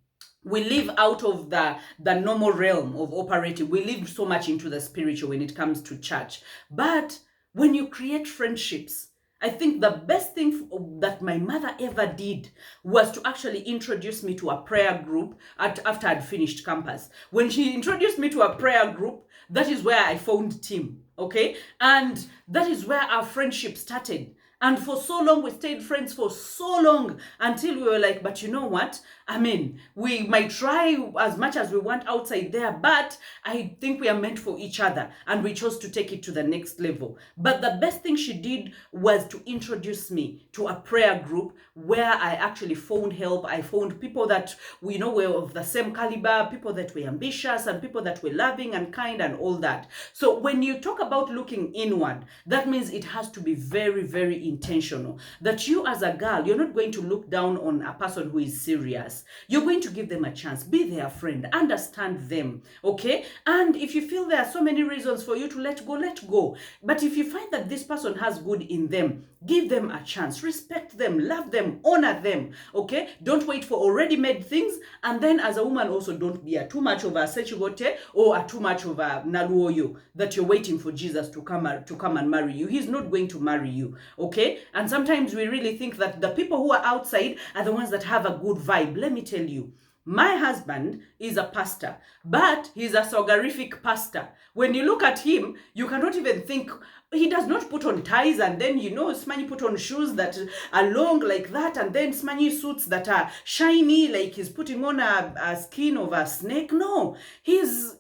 [SPEAKER 1] live out of the normal realm of operating. We live so much into the spiritual when it comes to church. But when you create friendships, I think the best thing that my mother ever did was to actually introduce me to a prayer group after I'd finished campus. When she introduced me to a prayer group, that is where I found Tim, okay? And that is where our friendship started. And for so long, we stayed friends for so long until we were like, but you know what? I mean, we might try as much as we want outside there, but I think we are meant for each other. And we chose to take it to the next level. But the best thing she did was to introduce me to a prayer group where I actually found help. I found people that we know were of the same caliber, people that were ambitious, and people that were loving and kind and all that. So when you talk about looking inward, that means it has to be very, very intentional. That you as a girl, you're not going to look down on a person who is serious. You're going to give them a chance. Be their friend. Understand them. Okay? And if you feel there are so many reasons for you to let go, let go. But if you find that this person has good in them, give them a chance. Respect them. Love them. Honor them. Okay? Don't wait for already made things. And then as a woman also, don't be too much of a sechigote or too much of a naluoyo that you're waiting for Jesus to come and marry you. He's not going to marry you. Okay? And sometimes we really think that the people who are outside are the ones that have a good vibe. Let me tell you, my husband is a pastor, but he's a sogarific pastor. When you look at him, you cannot even think, he does not put on ties and then, Smanyi put on shoes that are long like that and then Smanyi suits that are shiny like he's putting on a skin of a snake. No, he's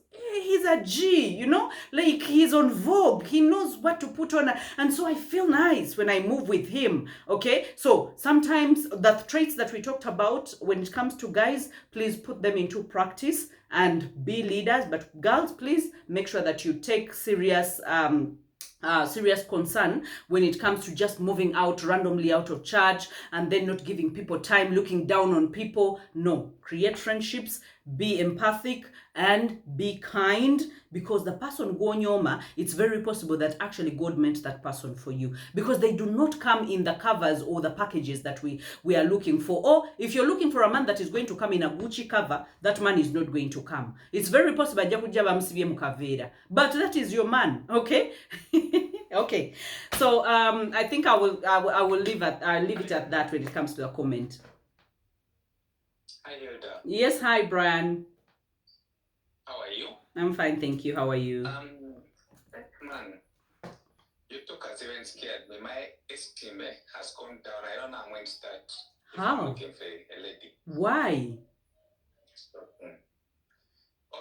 [SPEAKER 1] a G, like he's on Vogue. He knows what to put on. And so I feel nice when I move with him, okay? So sometimes the traits that we talked about when it comes to guys, please put them into practice and be leaders. But girls, please make sure that you take serious concern when it comes to just moving out randomly out of church and then not giving people time, looking down on people. No, create friendships, be empathic and be kind, because the person Gwonyoma, it's very possible that actually God meant that person for you, because they do not come in the covers or the packages that we are looking for. Or if you're looking for a man that is going to come in a Gucci cover, that man is not going to come. It's very possible but that is your man, okay? Okay, so I think I will leave it at that when it comes to the comment.
[SPEAKER 5] Hi, Hilda.
[SPEAKER 1] Yes, hi, Brian.
[SPEAKER 5] How are you?
[SPEAKER 1] I'm fine, thank you. How are you?
[SPEAKER 5] Man, you took us even scared me. My esteem has gone down. I don't know when to start.
[SPEAKER 1] How?
[SPEAKER 5] I'm looking for a lady.
[SPEAKER 1] Why?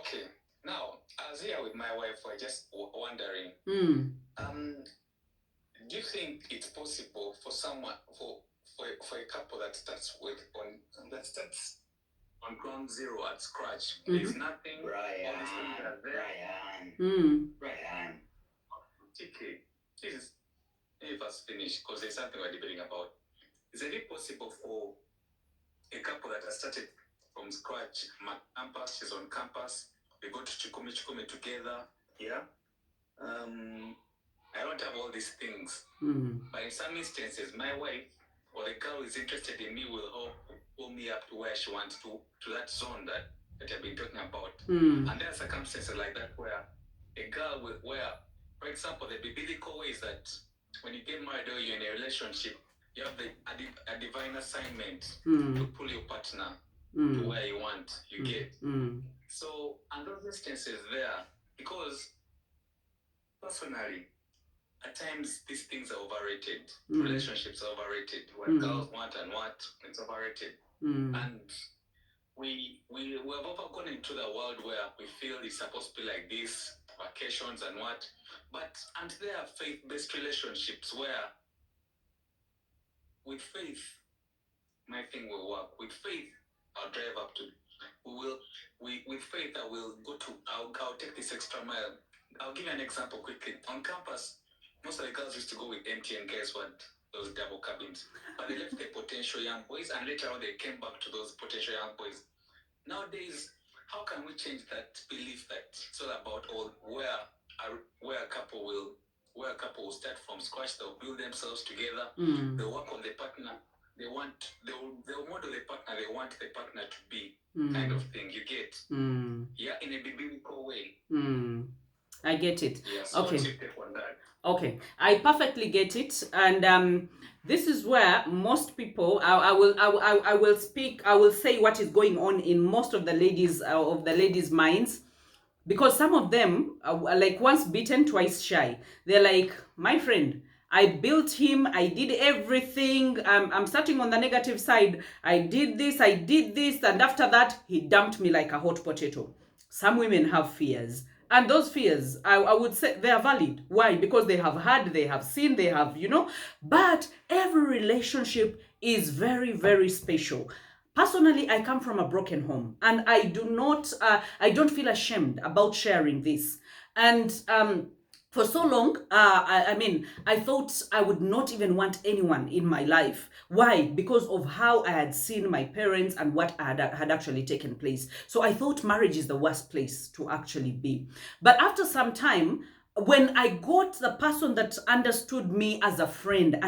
[SPEAKER 5] Okay. Now, I was here with my wife. We're just wondering. Do you think it's possible for someone for a couple that starts on ground zero at scratch? There's nothing. All these things are there. Brian. Okay. Please, let me first finish because there's something we're debating about. Is it possible for a couple that has started from scratch, campus, she's on campus, we go to Chikumi together, yeah? I don't have all these things. But in some instances, my wife or the girl who is interested in me will pull me up to where she wants to that zone that I've been talking about. And there are circumstances like that where a girl where, for example, the biblical way is that when you get married or you're in a relationship, you have a divine assignment to pull your partner to where you want, you get. So, and those instances there, because personally, at times these things are overrated. Relationships are overrated. What girls want and what, it's overrated. And we have often gone into the world where we feel it's supposed to be like this, vacations and what. But and there are faith-based relationships where with faith, my thing will work. With faith, I'll drive up to. With faith, I'll take this extra mile. I'll give you an example quickly. On campus, most of the girls used to go with empty, and guess what? Those double cabins. But they left the potential young boys, and later on they came back to those potential young boys. Nowadays, how can we change that belief that it's all about where a couple will start from scratch? They'll build themselves together. They'll work on the partner. They'll model the partner they want the partner to be, kind of thing. You get? Yeah, in a biblical way.
[SPEAKER 1] I get it.
[SPEAKER 5] Yeah, so
[SPEAKER 1] okay.
[SPEAKER 5] What's your take on that?
[SPEAKER 1] Okay, I perfectly get it, and this is where most people, I will speak, I will say what is going on in most of the ladies' minds, because some of them are like once bitten, twice shy. They're like, my friend, I built him, I did everything, I'm starting on the negative side, I did this, and after that, he dumped me like a hot potato. Some women have fears. And those fears, I would say they are valid. Why? Because they have heard, they have seen, they have, but every relationship is very, very special. Personally, I come from a broken home, and I don't feel ashamed about sharing this. And for so long, I thought I would not even want anyone in my life. Why? Because of how I had seen my parents and what had actually taken place. So I thought marriage is the worst place to actually be. But after some time, when I got the person that understood me as a friend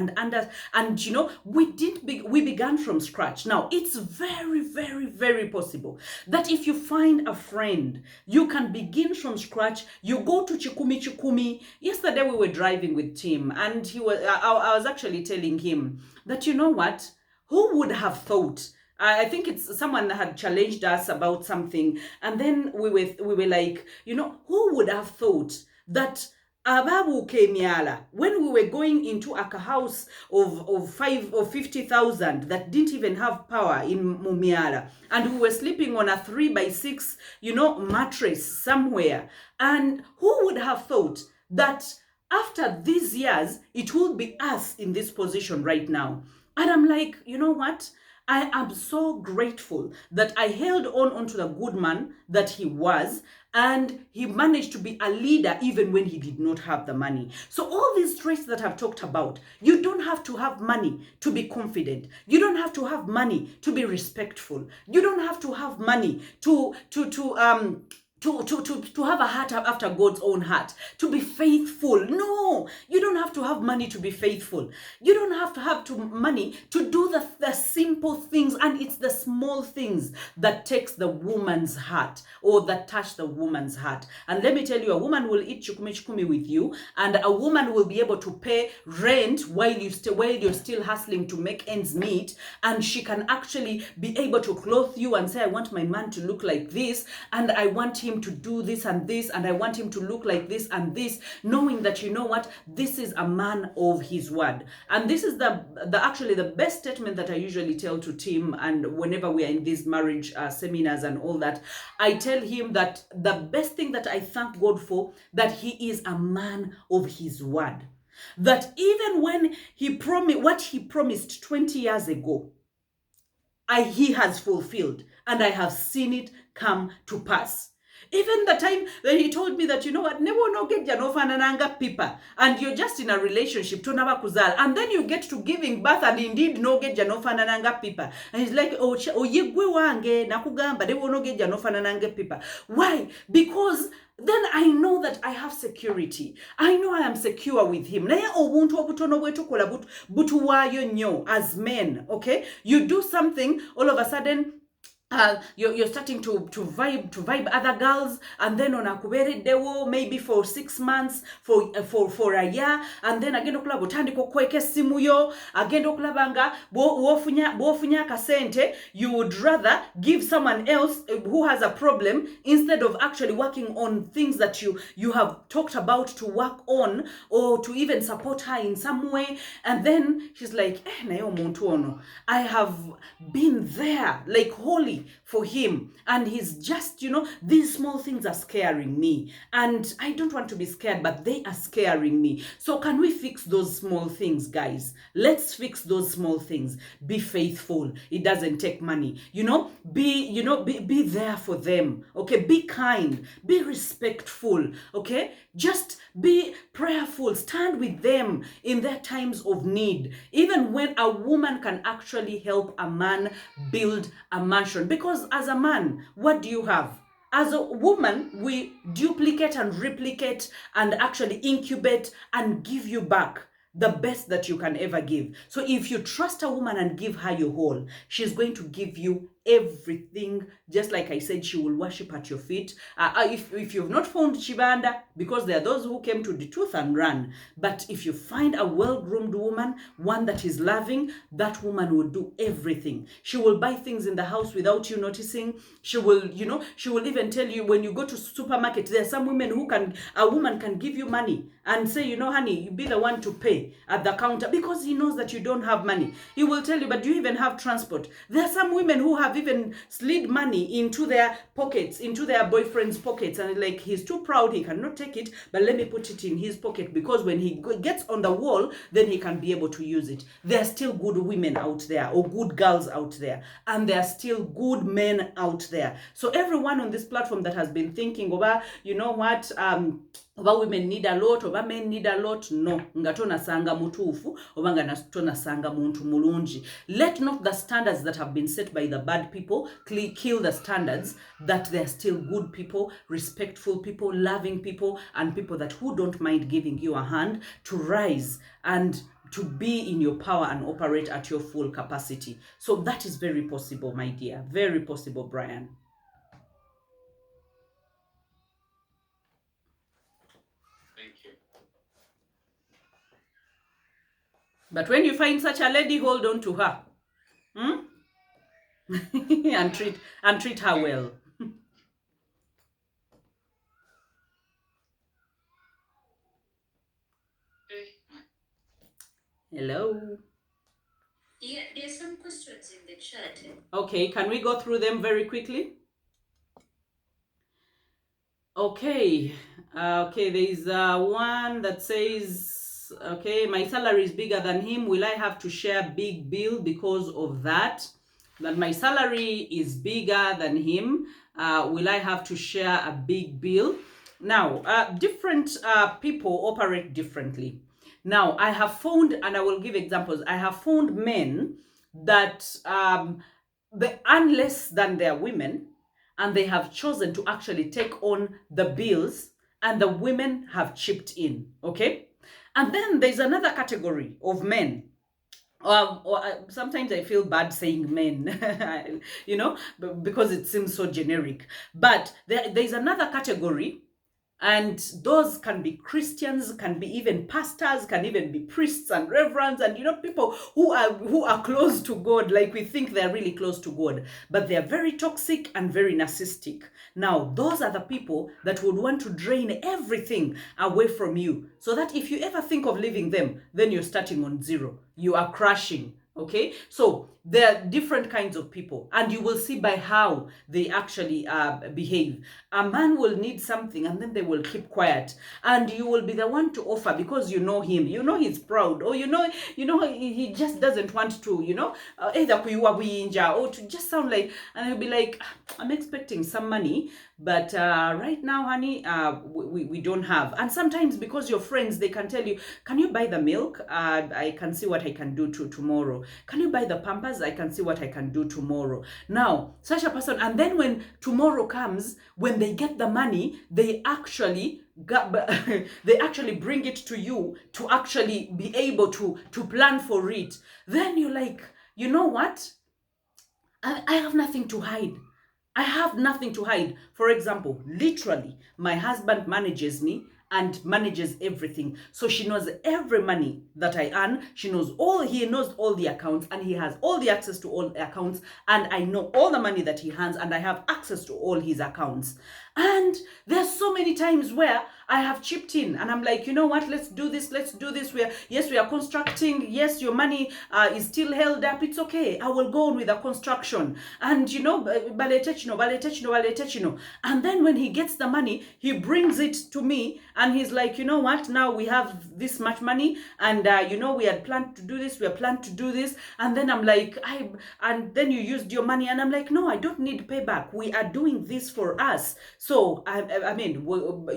[SPEAKER 1] we began from scratch. Now, it's very, very, very possible that if you find a friend, you can begin from scratch. You go to Chikumi. Yesterday we were driving with Tim, and I was actually telling him that, you know what? Who would have thought? I think it's someone had challenged us about something, and then we were like, who would have thought that Ababu Kemiala, when we were going into a house of 5 or 50,000 that didn't even have power in Mumiala, and we were sleeping on a 3x6, mattress somewhere, and who would have thought that after these years it will be us in this position right now? And I'm like, you know what? I am so grateful that I held onto the good man that he was, and he managed to be a leader even when he did not have the money. So all these traits that I've talked about, you don't have to have money to be confident. You don't have to have money to be respectful. You don't have to have money to have a heart after God's own heart, to be faithful. No, you don't have to have money to be faithful. You don't have to have money to do the simple things, and it's the small things that takes the woman's heart, or that touch the woman's heart. And let me tell you, a woman will eat chukumi with you, and a woman will be able to pay rent while you're still hustling to make ends meet, and she can actually be able to clothe you and say, I want my man to look like this, and I want him to do this, and I want him to look like this and this, knowing that, you know what, this is a man of his word. And this is actually the best statement that I usually tell to Tim, and whenever we are in these marriage seminars and all that, I tell him that the best thing that I thank God for, that he is a man of his word. That even when he promised what he promised 20 years ago, he has fulfilled, and I have seen it come to pass. Even the time that he told me that, you know what, never no get janofanananga pipa, and you're just in a relationship to naba kuzal, and then you get to giving birth and indeed no get janofanananga pipa, and he's like, oh yegwe wange nakugamba de no get janofanananga pipa. Why? Because then I know that I have security. I know I am secure with him. Naye obuntu obutono bwetukola butuwayo nnyo as men, okay? You do something, all of a sudden you're starting to vibe other girls, and then on akubereddewo maybe for 6 months, for a year, and then agenda okulaba otandika okweka essimu yo, agenda okulaba nga bwofunya akasente, you would rather give someone else who has a problem instead of actually working on things that you have talked about to work on, or to even support her in some way. And then she's like, nayo omuntu ono, I have been there, like holy happy for him, and he's just, you know, these small things are scaring me, and I don't want to be scared, but they are scaring me. So can we fix those small things, guys? Let's fix those small things. Be faithful. It doesn't take money. You know, be there for them. Okay, be kind, be respectful. Okay, just be prayerful. Stand with them in their times of need. Even when a woman can actually help a man build a mansion. Because as a man, what do you have? As a woman, we duplicate and replicate and actually incubate and give you back the best that you can ever give. So if you trust a woman and give her your whole, she's going to give you everything. Just like I said, she will worship at your feet. If you've not found Chibanda, because there are those who came to the truth and ran. But if you find a well-groomed woman, one that is loving, that woman will do everything. She will buy things in the house without you noticing. She will, you know, she will even tell you when you go to supermarket, there are some women who a woman can give you money and say, you know, honey, you be the one to pay at the counter, because he knows that you don't have money. He will tell you, but do you even have transport? There are some women who have even slid money into their pockets, into their boyfriend's pockets, and like, he's too proud, he cannot take it, but let me put it in his pocket, because when he gets on the wall, then he can be able to use it. There are still good women out there, or good girls out there, and there are still good men out there. So everyone on this platform that has been thinking about, you know what, oba women need a lot, oba men need a lot, no, nga tonasanga mutuufu, oba nga tonasanga muntu mulungi. Let not the standards that have been set by the bad people kill the standards that they're still good people, respectful people, loving people, and people that who don't mind giving you a hand to rise and to be in your power and operate at your full capacity. So that is very possible, my dear. Very possible, Brian. But when you find such a lady, hold on to her. and treat her well. Hello.
[SPEAKER 4] Yeah, there's some questions in the chat.
[SPEAKER 1] Okay, can we go through them very quickly? Okay. Okay, there is one that says, okay, my salary is bigger than him. Will I have to share big bill because of that? That my salary is bigger than him. Will I have to share a big bill? Now, different people operate differently. Now, I have found, and I will give examples, I have found men that they earn less than their women, and they have chosen to actually take on the bills, and the women have chipped in, okay? And then there's another category of men. Sometimes I feel bad saying men, you know, because it seems so generic. But there's another category, and those can be Christians, can be even pastors, can even be priests and reverends, and you know, people who are close to God, like we think they're really close to God, but they're very toxic and very narcissistic. Now, those are the people that would want to drain everything away from you, so that if you ever think of leaving them, then you're starting on zero. You are crashing. Okay, so there are different kinds of people, and you will see by how they actually behave. A man will need something, and then they will keep quiet, and you will be the one to offer, because you know him, you know he's proud, or you know he just doesn't want to, you know, either kuiwa or to just sound like, and he'll be like, I'm expecting some money, but right now, honey, we don't have. And sometimes, because you're friends, they can tell you, can you buy the milk? I can see what I can do tomorrow. Can you buy the Pampers? I can see what I can do tomorrow. Now, such a person, and then when tomorrow comes, when they get the money, they actually bring it to you to actually be able to plan for it. Then you're like, you know what? I have nothing to hide. I have nothing to hide. For example, literally, my husband manages me and manages everything. So she knows every money that I earn. He knows all the accounts, and he has all the access to all the accounts. And I know all the money that he earns, and I have access to all his accounts. And there's so many times where I have chipped in, and I'm like, you know what, let's do this. We are constructing. Yes, your money is still held up. It's okay. I will go on with the construction. And you know, and then when he gets the money, he brings it to me, and he's like, you know what, now we have this much money, and you know, we had planned to do this, and then I'm like, and then you used your money, and I'm like, no, I don't need payback. We are doing this for us. So I mean,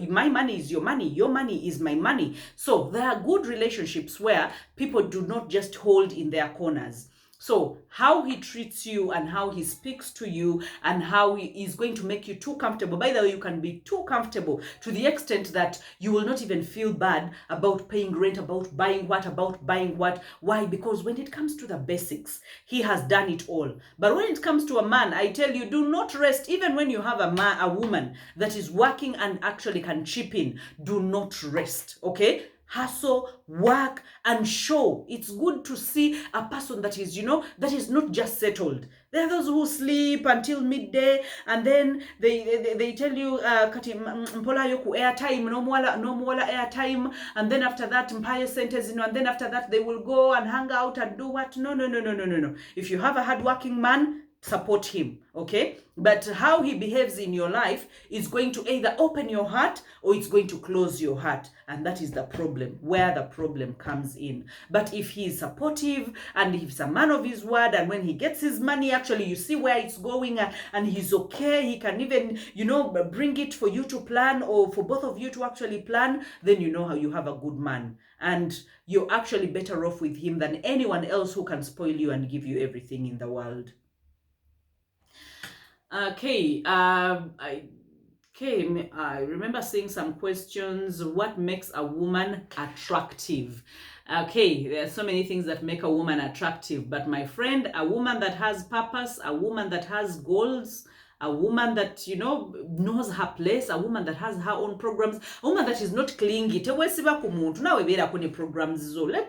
[SPEAKER 1] my money is your money is my money. So there are good relationships where people do not just hold in their corners. So how he treats you and how he speaks to you and how he is going to make you too comfortable. By the way, you can be too comfortable to the extent that you will not even feel bad about paying rent, about buying what. Why? Because when it comes to the basics, he has done it all. But when it comes to a man, I tell you, do not rest. Even when you have a woman that is working and actually can chip in, do not rest, okay? Hustle, work, and show. It's good to see a person that is, you know, that is not just settled. There are those who sleep until midday, and then they tell you kati mpola yoku airtime, no more airtime, and then after that mpayo sentence, and then after that they will go and hang out and do what? No. If you have a hardworking man, support him, okay? But how he behaves in your life is going to either open your heart or it's going to close your heart. And that is the problem, where the problem comes in. But if he is supportive and if he's a man of his word, and when he gets his money, actually you see where it's going, and he's okay, he can even, you know, bring it for you to plan, or for both of you to actually plan, then you know how you have a good man. And you're actually better off with him than anyone else who can spoil you and give you everything in the world. Okay, I remember seeing some questions. What makes a woman attractive? Okay, there are so many things that make a woman attractive, but my friend, a woman that has purpose, a woman that has goals, a woman that, you know, knows her place, a woman that has her own programs, a woman that is not clingy. Let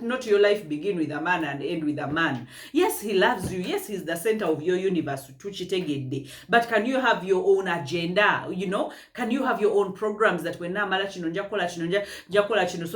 [SPEAKER 1] not your life begin with a man and end with a man. Yes, he loves you. Yes, he's the center of your universe. But can you have your own agenda? You know, can you have your own programs that when so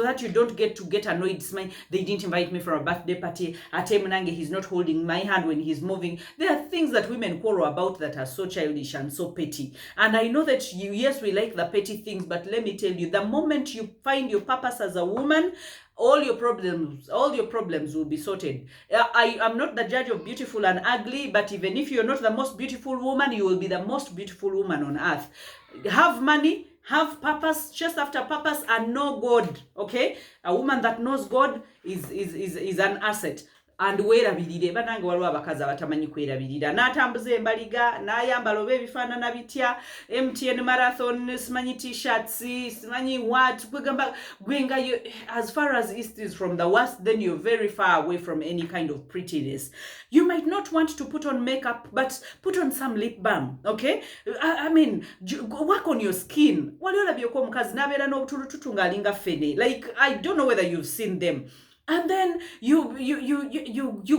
[SPEAKER 1] that you don't get annoyed? They didn't invite me for a birthday party. He's not holding my hand when he's moving. There are things that women quarrel about that are so childish and so petty. And I know that yes, we like the petty things, but let me tell you, the moment you find your purpose as a woman, all your problems will be sorted. I am not the judge of beautiful and ugly, but even if you're not the most beautiful woman, you will be the most beautiful woman on earth. Have money, have purpose, chase after purpose, and know God, okay? A woman that knows God is an asset. And weerabirire banange waliwo abakazi abatamanyi kwerabirira, n'atambuza embaliga, n'ayambala oba ebifaanana bitya, MTN marathon, simanyi t-shirts, simanyi what, kwegamba gwenga, as far as east is from the west, then you're very far away from any kind of prettiness. You might not want to put on makeup, but put on some lip balm, okay? I mean, work on your skin. Waliolabye omukazi n'abeera n'obutulututu ng'alinga fene. Like, I don't know whether you've seen them. And then you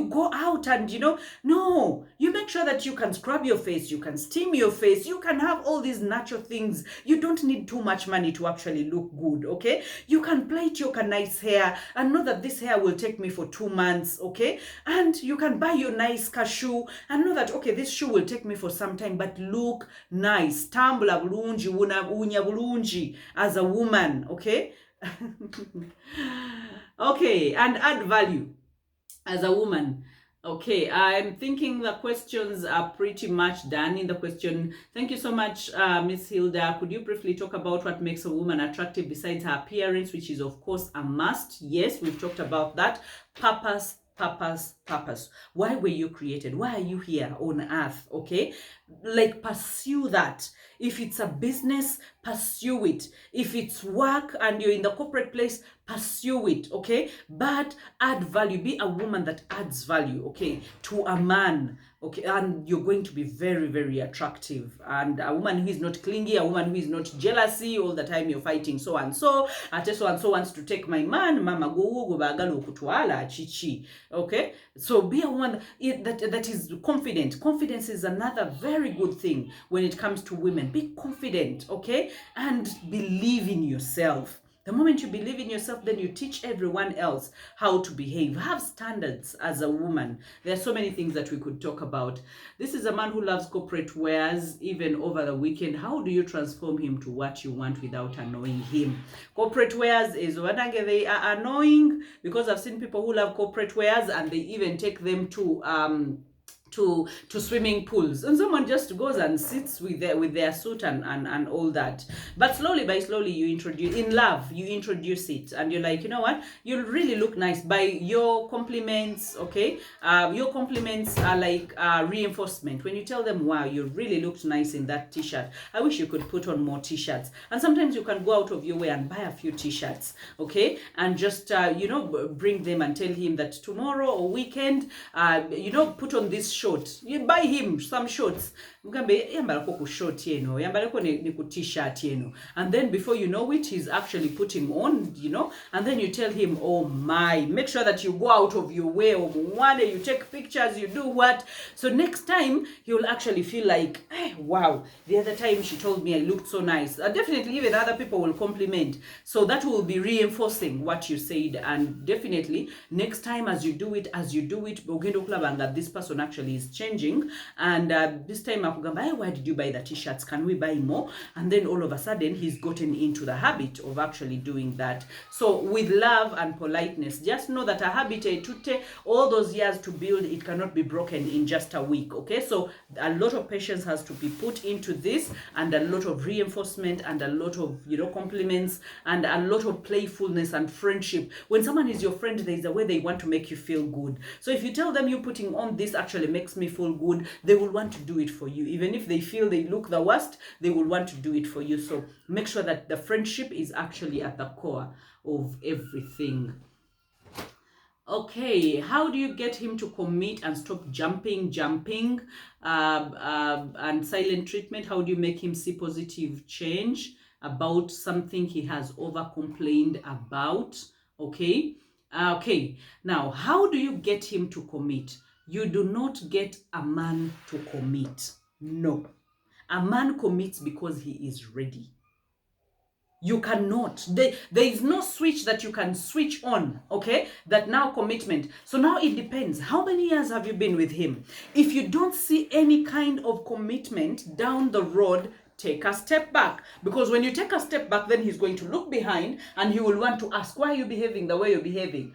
[SPEAKER 1] go out and, you know, no, you make sure that you can scrub your face, you can steam your face, you can have all these natural things. You don't need too much money to actually look good, okay? You can plait your nice hair and know that this hair will take me for 2 months, okay? And you can buy your nice shoe and know that, okay, this shoe will take me for some time, but look nice. Tambula bulungi, unya bulungi as a woman, okay? Okay, and add value as a woman. Okay, I'm thinking the questions are pretty much done in the question. Thank you so much, Miss Hilda. Could you briefly talk about what makes a woman attractive besides her appearance, which is of course a must? Yes, we've talked about that. Purpose. Why were you created? Why are you here on earth? Okay, like pursue that. If it's a business, pursue it. If it's work and you're in the corporate place, pursue it, okay? But add value. Be a woman that adds value, okay, to a man, Okay, and you're going to be very, very attractive. And a woman who is not clingy, a woman who is not jealousy all the time, you're fighting so and so wants to take my man, mama go bagalo kutwala chichi. Okay, so be a woman that is confident. Confidence is another very good thing when it comes to women. Be confident, okay, and believe in yourself. The moment you believe in yourself, then you teach everyone else how to behave. Have standards as a woman. There are so many things that we could talk about. This is a man who loves corporate wears, even over the weekend. How do you transform him to what you want without annoying him? Corporate wears is when they are annoying, because I've seen people who love corporate wears and they even take them to swimming pools, and someone just goes and sits with their suit and all that. But slowly you introduce it, and you're like, you know what, you really look nice by your compliments. Okay, your compliments are like reinforcement. When you tell them, wow, you really looked nice in that t-shirt, I wish you could put on more t-shirts. And sometimes you can go out of your way and buy a few t-shirts, okay, and just bring them and tell him that tomorrow or weekend, put on this short. You buy him some shorts. Mugambe yambalako ku short yeno, yambalako ne ku t-shirt yeno. And then before you know it, he's actually putting on, and then you tell him, oh my, make sure that you go out of your way, or you take pictures, you do what. So next time, you'll actually feel like, hey, wow, the other time she told me I looked so nice. Definitely, even other people will compliment. So that will be reinforcing what you said. And definitely, next time as you do it, this person actually is changing. And this time, hey, why did you buy the t-shirts? Can we buy more? And then all of a sudden, he's gotten into the habit of actually doing that. So with love and politeness, just know that a habit took all those years to build. It cannot be broken in just a week. Okay, so a lot of patience has to be put into this, and a lot of reinforcement, and a lot of compliments, and a lot of playfulness and friendship. When someone is your friend, there is a way they want to make you feel good. So if you tell them, you putting on this actually makes me feel good, they will want to do it for you. Even if they feel they look the worst, they will want to do it for you. So make sure that the friendship is actually at the core of everything. Okay, how do you get him to commit and stop jumping, and silent treatment? How do you make him see positive change about something he has over complained about? Okay, okay. Now, how do you get him to commit? You do not get a man to commit. No, a man commits because he is ready. You cannot. There is no switch that you can switch on, okay? That now commitment. So now it depends. How many years have you been with him? If you don't see any kind of commitment down the road, take a step back. Because when you take a step back, then he's going to look behind and he will want to ask, why are you behaving the way you're behaving?